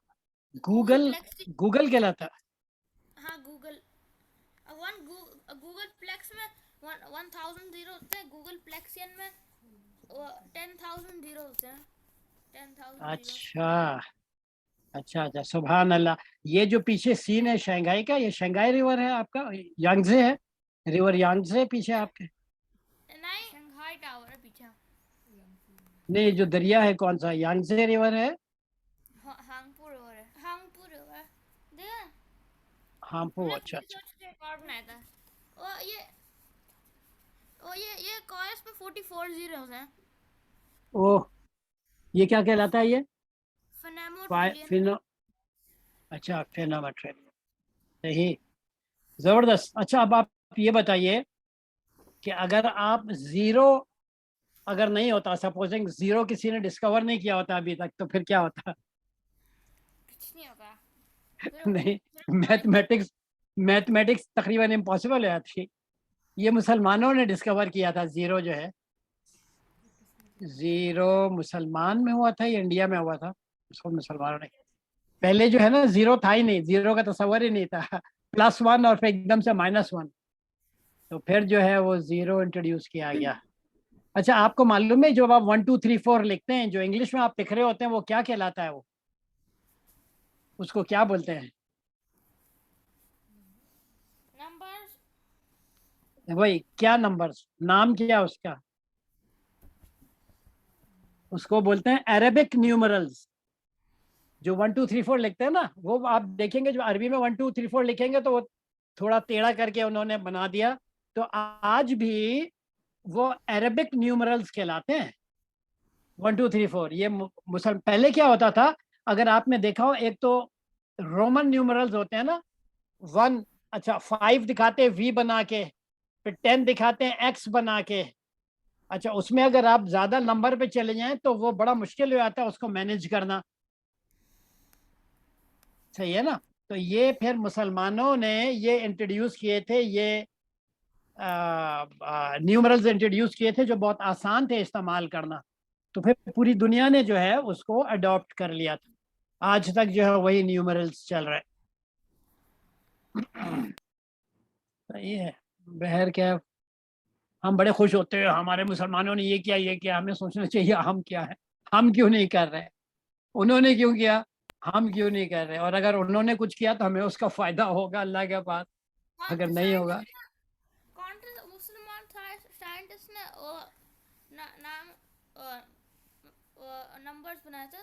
گوگل پلیکس, گوگل کہلاتا ہے. ہاں گوگل پلیکس میں 1000 زیرو ہوتے ہیں, گوگل پلیکسین میں 10,000 زیرو ہوتے ہیں. 10,000 زیرو. اچھا اچھا اچھا, سبحان اللہ. یہ جو پیچھے سین ہے شنگھائی کا, یہ شنگھائی ریور ہے آپ کا, یانگزے ہے, ریور یانگزے پیچھے آپ کے؟ نہیں, شنگھائی ٹاور ہے پیچھے. نہیں, جو دریا ہے کون سا, یانگزے ریور ہے؟ ہانگپو ریور ہے. ہانگپو ریور دیکھا, ہاں ہم نے اچھا خود اچھا. سوچ کے ریکارڈ بنایا تھا. اور یہ کورس میں 44 زیروز ہیں. اوہ, یہ کیا کہلاتا ہے یہ؟ فنیمو ٹریلین. अच्छा, फेनोमेट्रिक, सही, जबरदस्त। अच्छा, अब आप ये बताइए कि अगर आप जीरो अगर नहीं होता, सपोजिंग जीरो किसी ने डिस्कवर नहीं किया होता अभी तक, तो फिर क्या होता? कुछ नहीं होगा फिर नहीं, फिर मैथमेटिक्स मैथमेटिक्स तकरीबन इम्पॉसिबल हो जाती। ये मुसलमानों ने डिस्कवर किया था जीरो जो है। जीरो मुसलमान में हुआ था या इंडिया में हुआ था? उसको मुसलमानों ने, पहले जो है ना जीरो था ही नहीं, जीरो का तस्वर ही नहीं था। प्लस वन और फिर एकदम से माइनस वन, तो फिर जो है वो जीरो इंट्रोड्यूस किया गया। अच्छा, आपको मालूम है जो आप 1 2 3 4 लिखते हैं, जो इंग्लिश में आप लिख रहे होते हैं, वो क्या कहलाता है? वो उसको क्या बोलते हैं? नंबर्स वही, क्या नंबर्स, नाम क्या है उसका? उसको बोलते हैं अरेबिक न्यूमरल्स। जो 1 2 3 4 लिखते हैं ना, वो आप देखेंगे जो अरबी में 1 2 3 4 लिखेंगे तो वो थोड़ा टेढ़ा करके उन्होंने बना दिया। तो आज भी वो अरेबिक न्यूमरल्स कहलाते हैं, 1 2 3 4। ये मुसल पहले क्या होता था, अगर आपने देखा हो, एक तो रोमन न्यूमरल्स होते हैं ना, 1, अच्छा 5 दिखाते हैं वी बना के, फिर 10 दिखाते हैं एक्स बना के। अच्छा, उसमें अगर आप ज्यादा नंबर पे चले जाएं तो वो बड़ा मुश्किल हो जाता है उसको मैनेज करना, सही है ना? तो ये फिर मुसलमानों ने ये इंट्रोड्यूस किए थे, ये न्यूमरल्स इंट्रोड्यूस किए थे जो बहुत आसान थे इस्तेमाल करना। तो फिर पूरी दुनिया ने जो है उसको अडॉप्ट कर लिया था, आज तक जो है वही न्यूमरल्स चल रहे हैं। सही है। बहर क्या, हम बड़े खुश होते हैं हमारे मुसलमानों ने ये किया, हमें सोचना चाहिए हम क्या है, हम क्यों नहीं कर रहे, उन्होंने क्यों किया, हम क्यों नहीं कर रहे। और अगर उन्होंने कुछ किया तो हमें उसका फायदा होगा अल्लाह के पास, कौन अगर से नहीं होगा। साइंटिस्ट ने कौन से मुसलमान साइंटिस्ट ने वो नाम नंबर्स बनाए थे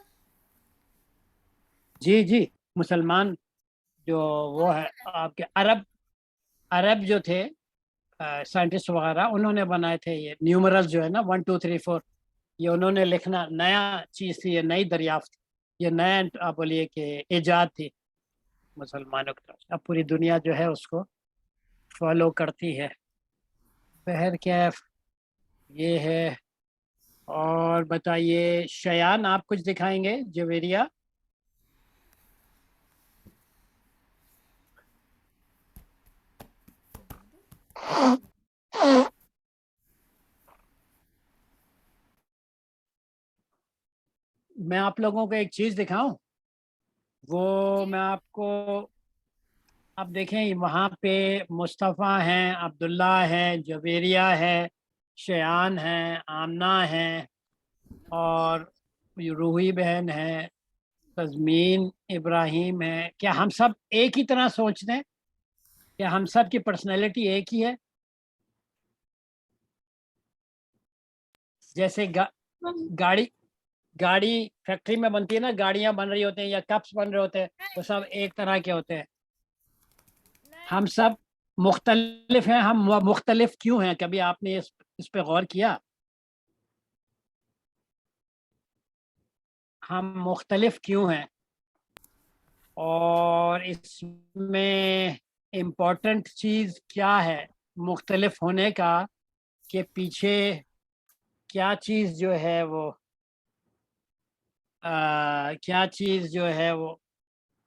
जी जी, मुसलमान जो वो कौन है से आपके अरब, अरब जो थे साइंटिस्ट वगैरह, उन्होंने बनाए थे ये न्यूमरल्स जो है ना 1 2 3 4। ये उन्होंने लिखना नया चीज़ थी, ये नई दरियाफ्त, ये नया आप बोलिए कि इजाद थी मुसलमानों की तरफ से। अब पूरी दुनिया जो है उसको फॉलो करती है। बहर कैफ, ये है। और बताइए शयान, आप कुछ दिखाएंगे जवेरिया? मैं आप लोगों को एक चीज़ दिखाऊं, वो जी मैं आपको, आप देखें वहाँ पे मुस्तफ़ा हैं, अब्दुल्ला है, जवेरिया है, शयान है, आमना है, और ये रूही बहन है, तज़मीन इब्राहिम है। क्या हम सब एक ही तरह सोचते हैं? क्या हम सब की पर्सनैलिटी एक ही है? जैसे गाड़ी गाड़ी फैक्ट्री में बनती है ना, गाड़ियां बन रही होती हैं या कप्स बन रहे होते हैं, वो सब एक तरह के होते हैं? हम नहीं सब मुख्तलिफ हैं, हम मुख्तलिफ क्यों हैं? कभी आपने इस पे गौर किया? हम मुख्तलिफ क्यों हैं? और इसमें इम्पोर्टेंट चीज़ क्या है मुख्तलिफ होने का, के पीछे क्या चीज़ जो है वो क्या चीज़ जो है वो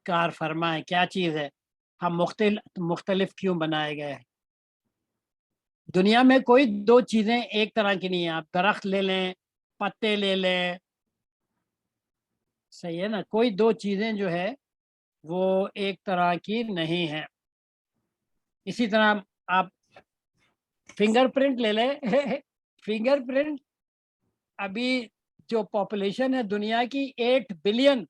कार फरमा है, क्या चीज़ है? हम मुख्तलिफ क्यों बनाए गए हैं? दुनिया में कोई दो चीज़ें एक तरह की नहीं है। आप दरख्त ले लें, पत्ते ले लें, सही है ना, कोई दो चीज़ें जो है वो एक तरह की नहीं है। इसी तरह आप फिंगरप्रिंट ले लें। फिंगरप्रिंट, अभी जो पॉपुलेशन है दुनिया की 8 बिलियन,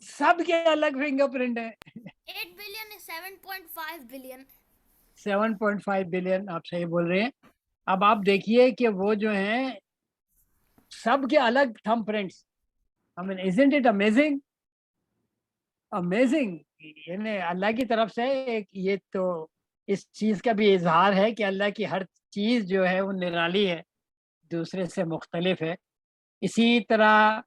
सबके अलग फिंगरप्रिंट है। 8 बिलियन 7.5 बिलियन 7.5 बिलियन, आप सही बोल रहे हैं। अब आप देखिए कि वो जो हैं सबके अलग thumb prints. I mean, isn't it amazing, amazing. यानी अल्लाह की तरफ से एक ये तो इस चीज़ का भी इजहार है कि अल्लाह की हर चीज़ जो है वो निराली है, दूसरे से मुख्तलिफ है। इसी तरह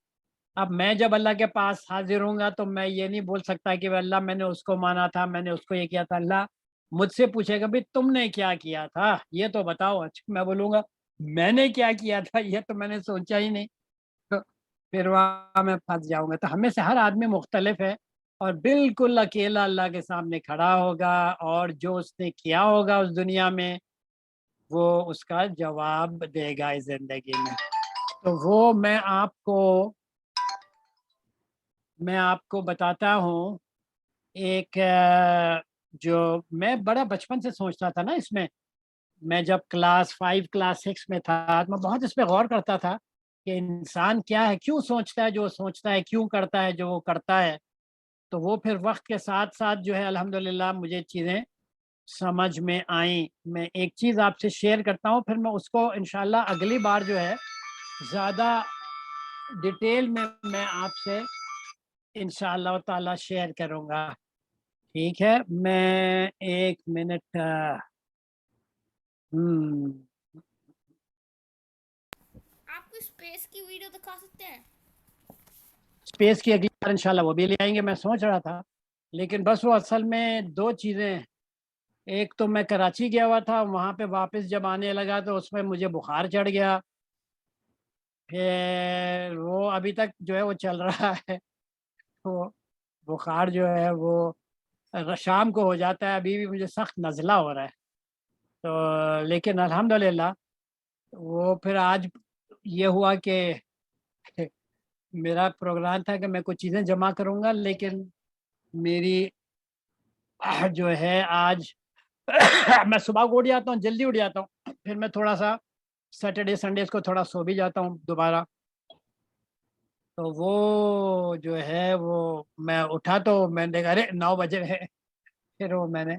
اب میں جب اللہ کے پاس حاضر ہوں گا تو میں یہ نہیں بول سکتا کہ اللہ میں نے اس کو مانا تھا, میں نے اس کو یہ کیا تھا. اللہ مجھ سے پوچھے گا بھی تم نے کیا کیا تھا یہ تو بتاؤ. اچھا میں بولوں گا میں نے کیا کیا تھا یہ تو میں نے سوچا ہی نہیں, تو پھر وہاں میں پھنس جاؤں گا. تو ہمیں سے ہر آدمی مختلف ہے اور بالکل اکیلا اللہ کے سامنے کھڑا ہوگا, اور جو اس نے کیا ہوگا اس دنیا میں وہ اس کا جواب دے گا اس زندگی میں. تو وہ میں آپ کو بتاتا ہوں. ایک جو میں بڑا بچپن سے سوچتا تھا نا, اس میں جب کلاس 5 کلاس 6 میں تھا میں بہت اس پہ غور کرتا تھا کہ انسان کیا ہے, کیوں سوچتا ہے جو سوچتا ہے, کیوں کرتا ہے جو وہ کرتا ہے. تو وہ پھر وقت کے ساتھ ساتھ جو ہے الحمدللہ مجھے چیزیں سمجھ میں آئیں. میں ایک چیز آپ سے شیئر کرتا ہوں, پھر میں اس کو انشاءاللہ اگلی بار جو ہے زیادہ ڈیٹیل میں آپ سے انشاءاللہ تعالی شیئر کروں گا. ٹھیک ہے, میں 1 منٹ آپ کو اسپیس کی ویڈیو دکھا سکتے ہیں؟ اسپیس کی اگلی بار انشاءاللہ وہ بھی لے آئیں گے. میں سوچ رہا تھا لیکن بس وہ اصل میں 2 چیزیں, ایک تو میں کراچی گیا ہوا تھا, وہاں پہ واپس جب آنے لگا تو اس میں مجھے بخار چڑھ گیا, پھر وہ ابھی تک جو ہے وہ چل رہا ہے. وہ بخار جو ہے وہ شام کو ہو جاتا ہے, ابھی بھی مجھے سخت نزلہ ہو رہا ہے. تو لیکن الحمدللہ وہ پھر آج یہ ہوا کہ میرا پروگرام تھا کہ میں کچھ چیزیں جمع کروں گا, لیکن میری جو ہے آج میں صبح کو اٹھ جاتا ہوں, جلدی اٹھ جاتا ہوں, پھر میں تھوڑا سا سیٹرڈے سنڈیز کو تھوڑا سو بھی جاتا ہوں دوبارہ. تو وہ جو ہے وہ میں اٹھا تو میں نے دیکھا ارے 9 بجے ہے, پھر وہ میں نے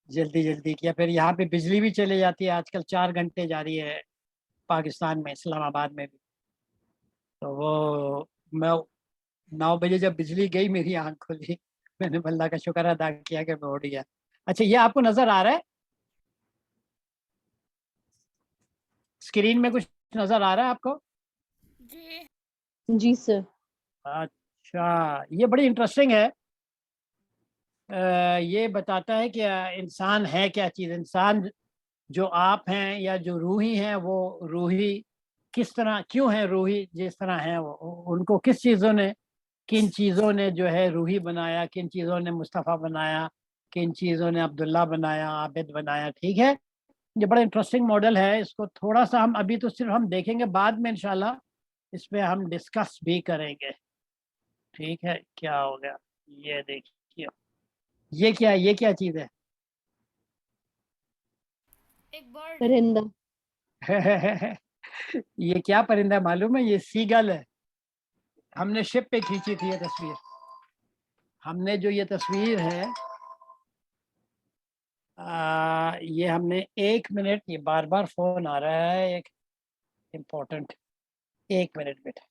جلدی کیا. پھر یہاں پہ بجلی بھی چلے جاتی ہے آج کل, 4 گھنٹے جاری ہے پاکستان میں, اسلام آباد میں بھی. تو وہ میں 9 بجے جب بجلی گئی میری آنکھ کھلی, میں نے اللہ کا شکر ادا کیا کہ میں اٹھ گیا. اچھا یہ آپ کو نظر آ رہا ہے اسکرین میں, کچھ نظر آ رہا ہے آپ کو؟ جی جی سر. اچھا یہ بڑی انٹرسٹنگ ہے. یہ بتاتا ہے کہ انسان ہے کیا چیز. انسان جو آپ ہیں یا جو روحی ہیں وہ روحی کس طرح کیوں ہیں, روحی جس طرح ہیں وہ ان کو کس چیزوں نے, کن چیزوں نے جو ہے روحی بنایا, کن چیزوں نے مصطفیٰ بنایا, کن چیزوں نے عبداللہ بنایا, عابد بنایا. ٹھیک ہے, یہ بڑا انٹرسٹنگ ماڈل ہے. اس کو تھوڑا سا ہم ابھی تو صرف ہم دیکھیں گے, بعد میں انشاءاللہ اس پہ ہم ڈسکس بھی کریں گے. ٹھیک ہے, کیا ہو گیا یہ دیکھیے, یہ کیا چیز ہے؟ ایک برڈ. پرندہ. یہ کیا پرندہ معلوم ہے؟ یہ سیگل ہے. ہم نے شپ پہ کھینچی تھی یہ تصویر. ہم نے جو یہ تصویر ہے یہ ہم نے 1 منٹ, یہ بار بار فون آ رہا ہے ایک امپورٹنٹ, 1 منٹ بیٹا.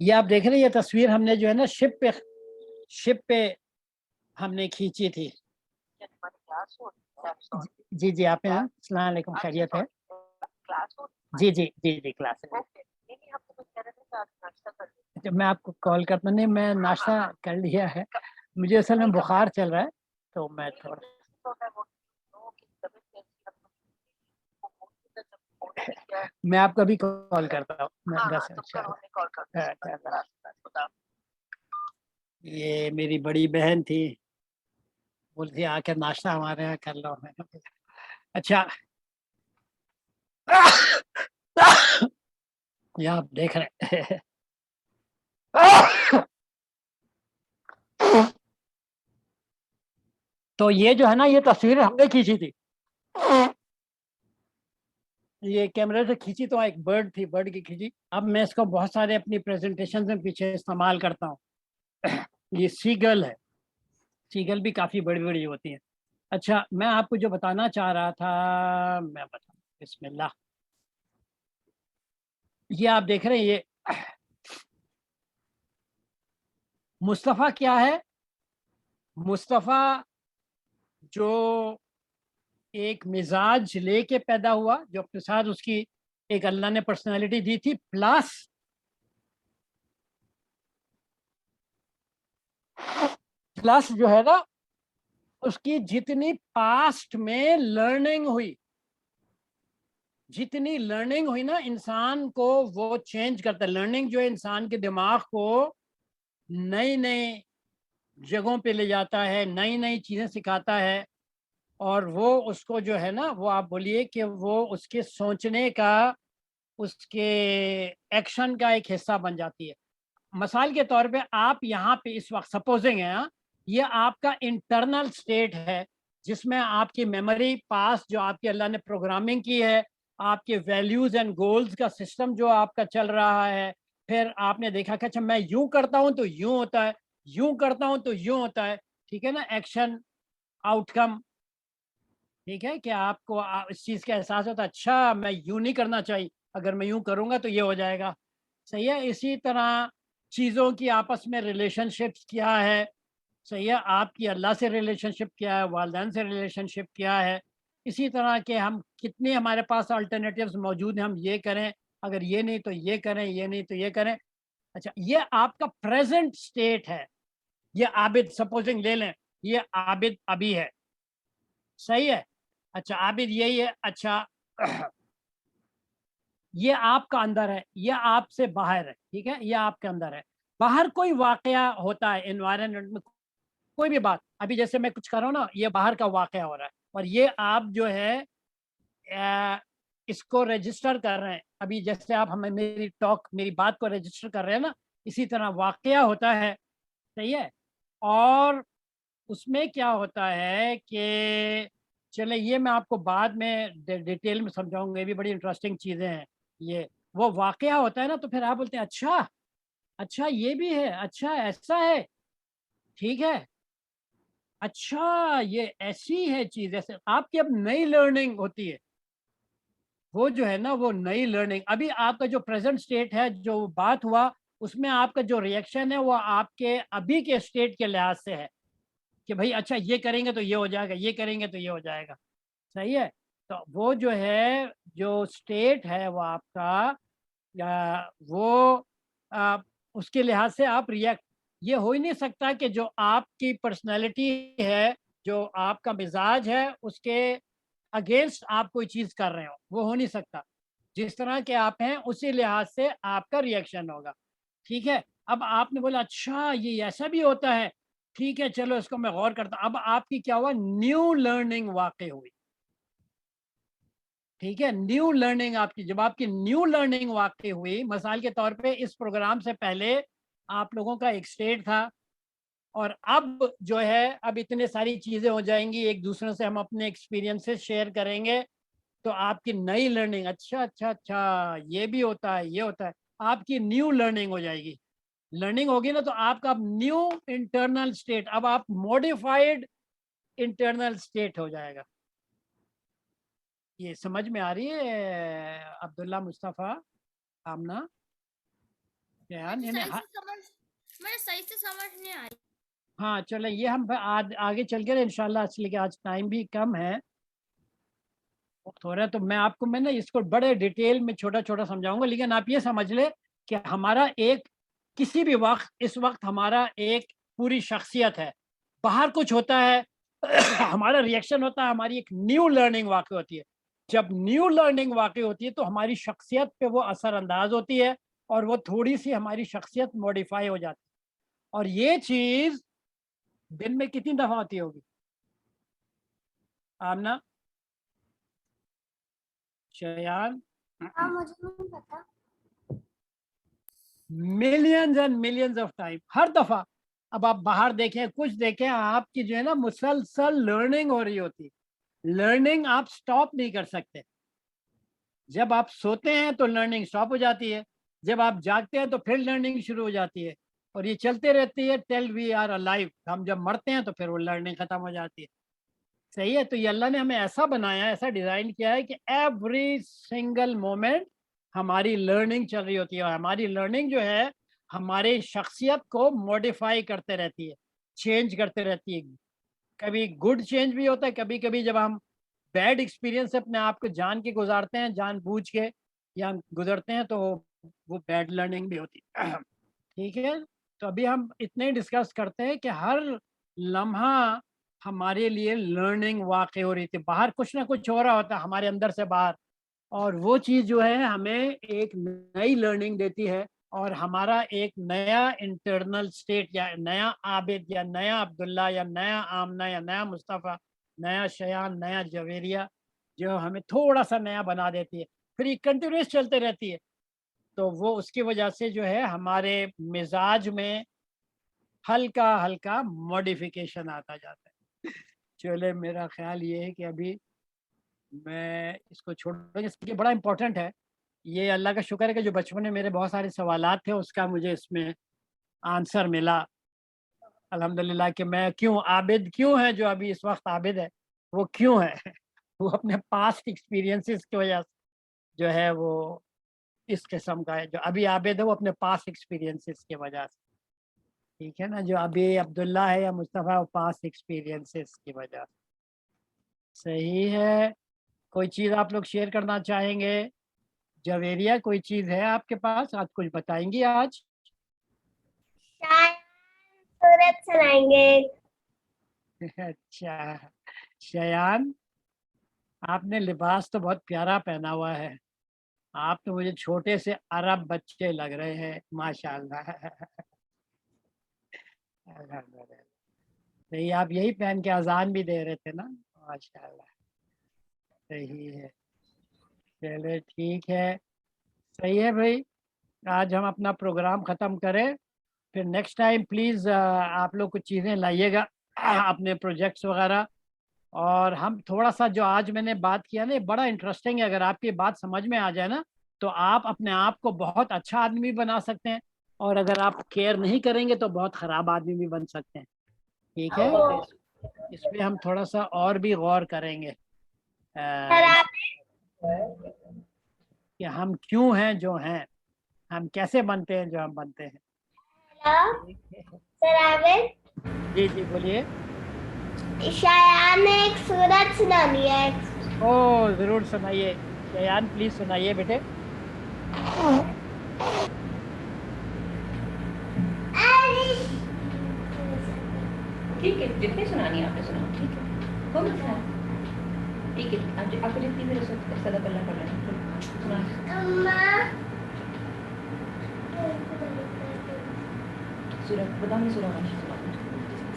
یہ آپ دیکھ رہے ہیں یہ تصویر ہم نے جو ہے نا شپ پہ ہم نے کھینچی تھی. جی آپ ہیں, السلام علیکم, خیریت ہے؟ جی کلاس ہے. جب میں آپ کو کال کرتا نہیں, میں ناشتہ کر لیا ہے, مجھے اصل میں بخار چل رہا ہے تو میں تھوڑا میں آپ کو ابھی کال کرتا ہوں. یہ میری بڑی بہن تھی, بولتی آ کے ناشتہ ہمارے یہاں کر لو. اچھا یہ آپ دیکھ رہے ہیں تو یہ جو ہے نا یہ تصویر ہم نے کھینچی تھی, یہ کیمرے سے کھینچی تو ایک برڈ تھی, برڈ کی کھینچی. اب میں اس کو بہت سارے اپنی پریزنٹیشن میں پیچھے استعمال کرتا ہوں. یہ سیگل ہے, سیگل بھی کافی بڑی بڑی ہوتی ہیں. اچھا میں آپ کو جو بتانا چاہ رہا تھا میں بتاؤں, بسم اللہ. یہ آپ دیکھ رہے ہیں یہ مصطفیٰ کیا ہے؟ مصطفیٰ جو ایک مزاج لے کے پیدا ہوا, جو اپنے ساتھ اس کی ایک اللہ نے پرسنالٹی دی تھی, پلس प्लस जो है ना उसकी जितनी पास्ट में लर्निंग हुई, जितनी लर्निंग हुई ना इंसान को वो चेंज करता है। लर्निंग जो है इंसान के दिमाग को नई नई जगहों पे ले जाता है, नई नई चीज़ें सिखाता है, और वो उसको जो है ना वो आप बोलिए कि वो उसके सोचने का, उसके एक्शन का एक हिस्सा बन जाती है। मिसाल के तौर पे आप यहाँ पे इस वक्त सपोजिंग है, हाँ, ये आपका इंटरनल स्टेट है जिसमें आपकी मेमोरी पास जो आपकी अल्लाह ने प्रोग्रामिंग की है, आपके वैल्यूज एंड गोल्स का सिस्टम जो आपका चल रहा है, फिर आपने देखा कि अच्छा मैं यूं करता हूं तो यूं होता है, यूं करता हूं तो यूं होता है, ठीक है ना, एक्शन आउटकम, ठीक है कि आपको इस चीज़ का एहसास होता है अच्छा मैं यूं नहीं करना चाहिए, अगर मैं यूं करूंगा तो ये हो जाएगा, सही है। इसी तरह चीज़ों की आपस में रिलेशनशिप्स क्या है, सही है, आपकी अल्लाह से रिलेशनशिप क्या है, वालदैन से रिलेशनशिप क्या है, इसी तरह के हम कितने हमारे पास अल्टरनेटिव्स मौजूद हैं, हम ये करें, अगर ये नहीं तो ये करें, ये नहीं तो ये करें। अच्छा ये आपका प्रेजेंट स्टेट है, ये आबिद सपोजिंग ले लें, ये आबिद अभी है, सही है। अच्छा आबिद यही है, अच्छा ये आपका अंदर है, ये आपसे बाहर है, ठीक है, ये आपके अंदर है। बाहर कोई वाकया होता है एनवायरनमेंट में, कोई भी बात, अभी जैसे मैं कुछ कर रहा हूँ ना, ये बाहर का वाकया हो रहा है, और ये आप जो है इसको रजिस्टर कर रहे हैं। अभी जैसे आप हमें मेरी टॉक, मेरी बात को रजिस्टर कर रहे हैं ना, इसी तरह वाकया होता है, सही है। और उसमें क्या होता है कि चले ये मैं आपको बाद में डिटेल में समझाऊंगा, ये भी बड़ी इंटरेस्टिंग चीज़ें हैं। ये वो वाकया होता है ना, तो फिर आप बोलते हैं अच्छा, अच्छा ये भी है, अच्छा ऐसा है, ठीक है, अच्छा ये ऐसी है चीज़, ऐसे आपकी अब नई लर्निंग होती है। वो जो है ना वो नई लर्निंग, अभी आपका जो प्रेजेंट स्टेट है, जो बात हुआ उसमें आपका जो रिएक्शन है वो आपके अभी के स्टेट के लिहाज से है कि भाई अच्छा ये करेंगे तो ये हो जाएगा, ये करेंगे तो ये हो जाएगा, सही है। तो वो जो है जो स्टेट है वो आपका वो आ, उसके लिहाज से आप रिएक्ट, ये हो ही नहीं सकता कि जो आपकी पर्सनैलिटी है, जो आपका मिजाज है, उसके अगेंस्ट आप कोई चीज़ कर रहे हो, वो हो नहीं सकता। जिस तरह के आप हैं उसी लिहाज से आपका रिएक्शन होगा, ठीक है। अब आपने बोला अच्छा ये ऐसा भी होता है, ठीक है चलो इसको मैं गौर करता हूँ। अब आपकी क्या हुआ, न्यू लर्निंग वाकई हुई, ठीक है, न्यू लर्निंग आपकी, जब आपकी न्यू लर्निंग वाकई हुई, मिसाल के तौर पे इस प्रोग्राम से पहले आप लोगों का एक स्टेट था, और अब जो है अब इतने सारी चीज़ें हो जाएंगी, एक दूसरे से हम अपने एक्सपीरियंसेस शेयर करेंगे, तो आपकी नई लर्निंग, अच्छा अच्छा अच्छा ये भी होता है, ये होता है, आपकी न्यू लर्निंग हो जाएगी। लर्निंग होगी ना तो आपका अब न्यू इंटरनल स्टेट, अब आप मॉडिफाइड इंटरनल स्टेट हो जाएगा। ये समझ में आ रही है अब्दुल्ला, मुस्तफ़ा, आमना, मुझे यानी सही से समझ मुझे सही से समझ नहीं आई। हाँ चलो ये हम आगे चल के इंशाल्लाह, इसलिए आज टाइम भी कम है थोड़ा, तो मैं ना इसको बड़े डिटेल में छोटा छोटा समझाऊंगा, लेकिन आप ये समझ ले कि हमारा एक किसी भी वक्त, इस वक्त हमारा एक पूरी शख्सियत है, बाहर कुछ होता है हमारा रिएक्शन होता है, हमारी एक न्यू लर्निंग वाकई होती है। जब न्यू लर्निंग वाकई होती है तो हमारी शख्सियत पे वो असर अंदाज होती है, और वो थोड़ी सी हमारी शख्सियत मॉडिफाई हो जाती है। और ये चीज़ दिन में कितनी दफ़ा होती होगी आमना, शयान? हाँ मुझे नहीं पता। Millions and millions of time, हर दफा। अब आप बाहर देखें, कुछ देखें, आपकी जो है ना मुसलसल लर्निंग हो रही होती है, लर्निंग आप स्टॉप नहीं कर सकते। जब आप सोते हैं तो लर्निंग स्टॉप हो जाती है, जब आप जागते हैं तो फिर लर्निंग शुरू हो जाती है, और ये चलते रहती है टिल वी आर अलाइव। हम जब मरते हैं तो फिर वो लर्निंग खत्म हो जाती है, सही है। तो ये अल्लाह ने हमें ऐसा बनाया है, ऐसा डिजाइन किया है कि एवरी सिंगल मोमेंट हमारी लर्निंग चल रही होती है, और हमारी लर्निंग जो है हमारे शख्सियत को मॉडिफाई करते रहती है, चेंज करते रहती है। कभी गुड चेंज भी होता है, कभी कभी जब हम बैड एक्सपीरियंस से अपने आप को जान के गुजारते हैं, जान बूझ के या हम गुजरते हैं, तो वो बैड लर्निंग भी होती है ठीक है। तो अभी हम इतने ही डिस्कस करते हैं कि हर लम्हा हमारे लिए लर्निंग वाक़ई हो रही थी, बाहर कुछ ना कुछ हो रहा होता है हमारे अंदर से बाहर, और वो चीज़ जो है हमें एक नई लर्निंग देती है और हमारा एक नया इंटरनल स्टेट या नया आबिद या नया अब्दुल्ला या नया आमना या नया मुस्तफ़ा, नया शयान, नया जवेरिया जो हमें थोड़ा सा नया बना देती है, फिर ये कंटिन्यूस चलते रहती है। तो वो उसकी वजह से जो है हमारे मिजाज में हल्का हल्का मॉडिफिकेशन आता जाता है। चले, मेरा ख्याल ये है कि अभी मैं इसको छोड़ दूंगा, इसलिए बड़ा इम्पोर्टेंट है। ये अल्लाह का शुक्र है कि जो बचपन में मेरे बहुत सारे सवालात थे उसका मुझे इसमें आंसर मिला अल्हम्दुलिल्लाह, कि मैं क्यों आबिद क्यों है, जो अभी इस वक्त आबिद है वो क्यों है वो अपने पास्ट एक्सपीरियंसेस की वजह से जो है वो इस किस्म का है। जो अभी आबिद है वो अपने पास्ट एक्सपीरियंसेस की वजह से, ठीक है ना। जो अभी अब्दुल्ला है या मुस्तफ़ा वो पास्ट एक्सपीरियंसेस की वजह से। सही है। कोई चीज़ आप लोग शेयर करना चाहेंगे? जवेरिया, कोई चीज़ है आपके पास? आप कुछ बताएंगी आज? शायद सूरत सुनाएंगे। अच्छा, शयान, आपने लिबास तो बहुत प्यारा पहना हुआ है, आप तो मुझे छोटे से अरब बच्चे लग रहे हैं, माशाल्लाह। अल्हम्दुलिल्लाह। सही, आप यही पहन के अजान भी दे रहे थे ना, माशाल्लाह। सही है, चले ठीक है। सही है भाई, आज हम अपना प्रोग्राम ख़त्म करें, फिर नेक्स्ट टाइम प्लीज़ आप लोग कुछ चीज़ें लाइएगा अपने प्रोजेक्ट्स वगैरह। और हम थोड़ा सा जो आज मैंने बात किया ना, ये बड़ा इंटरेस्टिंग है। अगर आपकी बात समझ में आ जाए ना तो आप अपने आप को बहुत अच्छा आदमी बना सकते हैं, और अगर आप केयर नहीं करेंगे तो बहुत ख़राब आदमी भी बन सकते हैं, ठीक है। तो इस पे हम थोड़ा सा और भी गौर करेंगे कि हम क्यों हैं जो हैं, हम कैसे बनते हैं जो हम बनते हैं। हेलो सर आबिद, जी जी बोलिए। शायान ने एक सूरत सुनानी है। ओ ज़रूर सुनाइए शयान, प्लीज़ सुनाइए बेटे। ठीक है, जितनी सुनानी है आपने सुनाओ, ठीक है, कोई मसला नहीं। ठीक है, आपको जितनी भी सदा पल्ला कर लेना, सुना सूरत बताओ,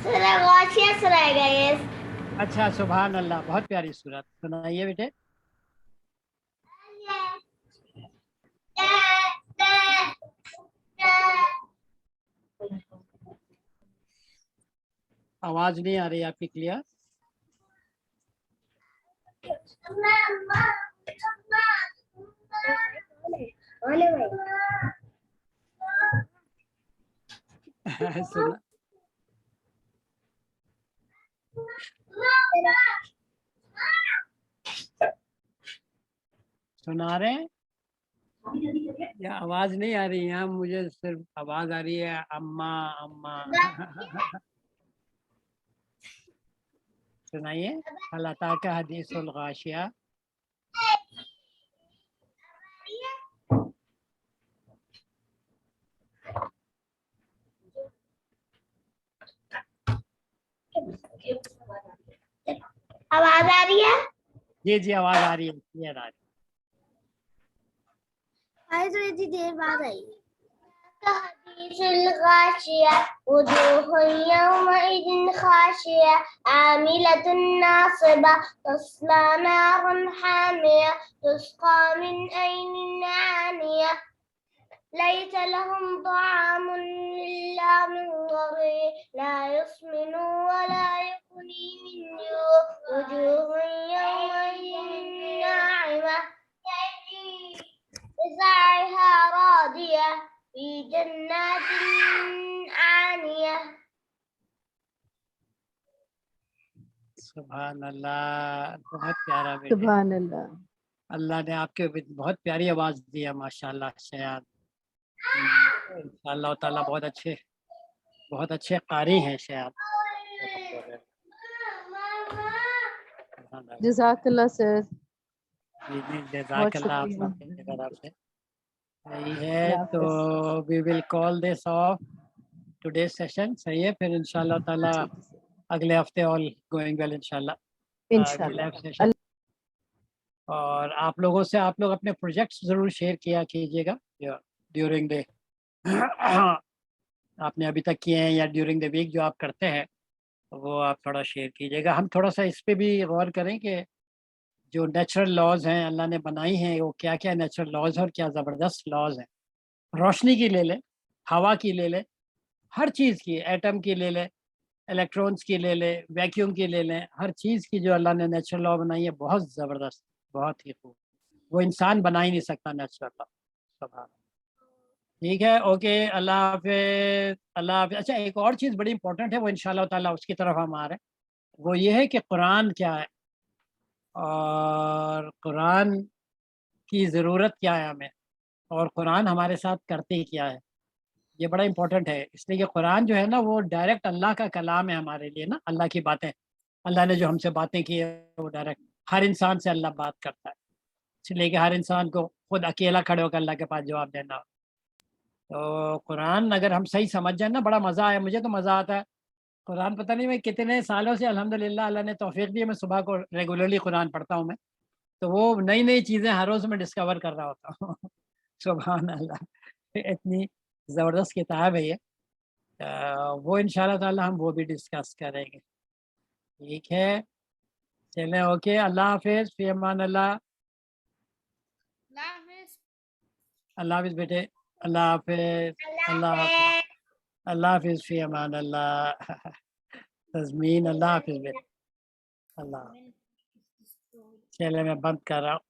सूरह गाशिया सुनाएगा ये। अच्छा, सुभान अल्लाह, बहुत प्यारी सूरत, सुनाइए बेटे। आवाज नहीं आ रही आपकी क्लियर। सुना सुना रहे हैं या आवाज नहीं आ रही? यहाँ मुझे सिर्फ आवाज आ रही है अम्मा अम्मा। सुनाइए, हल अताका हदीसुल गाशिया। आवाज आ रही है? जी जी आवाज आ रही है, क्लियर आ रही आई तो इतनी देर बाद आई। हदीसुल गाशिया वजूह यौमइदिन खाशिया आमिलतुन नासिबा तस्ला नारन हामिया तुस्का मिन ऐनिन आनिया ليس لهم طعام إلا من ضريع لا يسمن ولا يغني من جوع وجوه يومئذ ناعمة لسعيها راضية في جنات عالية. सुभान अल्लाह, बहुत प्यारा बेटे, सुभान अल्लाह। अल्लाह ने आपके बहुत प्यारी आवाज दी है, माशाल्लाह शयान। इंशाअल्लाह ताला बहुत अच्छे कारी हैं शयान। जज़ाकल्लाह सर, जी जी, बहुत जज़ाकल्लाह आप शुक्रिया। सबकी तरफ से। सही है, अल्लाह तो हाफ़िज़। We will call this off today session सही है, फिर इंशाल्लाह ताला ठीक है सर, अगले हफ्ते ऑल गोइंग वेल इंशाल्लाह इंशाल्लाह। Live session. और आप लोगों से आप लोग अपने प्रोजेक्ट्स ज़रूर शेयर किया कीजिएगा ड्यूरिंग डे आपने अभी तक किए हैं या ड्यूरिंग द वीक जो आप करते हैं वो आप थोड़ा शेयर कीजिएगा। हम थोड़ा सा इस पे भी गौर करें कि जो नेचुरल लॉज हैं अल्लाह ने बनाई हैं वो क्या क्या नेचुरल लॉज हैं और क्या ज़बरदस्त लॉज हैं। रोशनी की ले लें, हवा की ले लें, हर चीज़ की, एटम की ले लें, इलेक्ट्रॉन्स की ले लें, वैक्यूम की ले लें, हर चीज़ की जो अल्लाह ने नेचुरल लॉ बनाई है बहुत ज़बरदस्त, बहुत ही खूब। वो इंसान बना ही नहीं सकता नेचुरल लॉ। सुभान। ठीक है, ओके, अल्लाह हाफ़िज़, अल्लाह हाफ़िज़। अच्छा, एक और चीज़ बड़ी इंपॉर्टेंट है, वो इंशाअल्लाह ताला उसकी तरफ हम आ रहे हैं। वो ये है कि कुरान क्या है और कुरान की ज़रूरत क्या है हमें, और कुरान हमारे साथ करते क्या है। ये बड़ा इंपॉर्टेंट है, इसलिए कि कुरान जो है ना वो डायरेक्ट अल्लाह का कलाम है हमारे लिए ना, अल्लाह की बातें। अल्लाह ने जो हमसे बातें की है वो डायरेक्ट हर इंसान से अल्लाह बात करता है, इसलिए कि हर इंसान को खुद अकेला खड़े होकर अल्लाह के पास जवाब देना। तो कुरान अगर हम सही समझ जाए ना, बड़ा मज़ा आया, मुझे तो मज़ा आता है। कुरान पता नहीं मैं कितने सालों से अल्हम्दुलिल्लाह अल्लाह ने तौफीक दी है, मैं सुबह को रेगुलरली कुरान पढ़ता हूँ मैं, तो वो नई-नई चीज़ें हर रोज़ मैं डिस्कवर कर रहा होता हूँ। सुभान अल्लाह, इतनी ज़बरदस्त किताब है ये। वो इंशाअल्लाह ताला हम वो भी डिस्कस करेंगे। ठीक है, चलें, ओके, अल्लाह हाफ़िज़, फ़ी अमान अल्लाह। अल्लाह हाफ़िज़ बेटे, अल्लाह हाफ़िज़, अल्लाह हाफ़िज़, अल्लाह हाफ़िज़, फ़ी अमान अल्लाह। तज़मीन, अल्लाह हाफ़िज़ बेटे, अल्लाह। चलें मैं बंद कर रहा हूँ।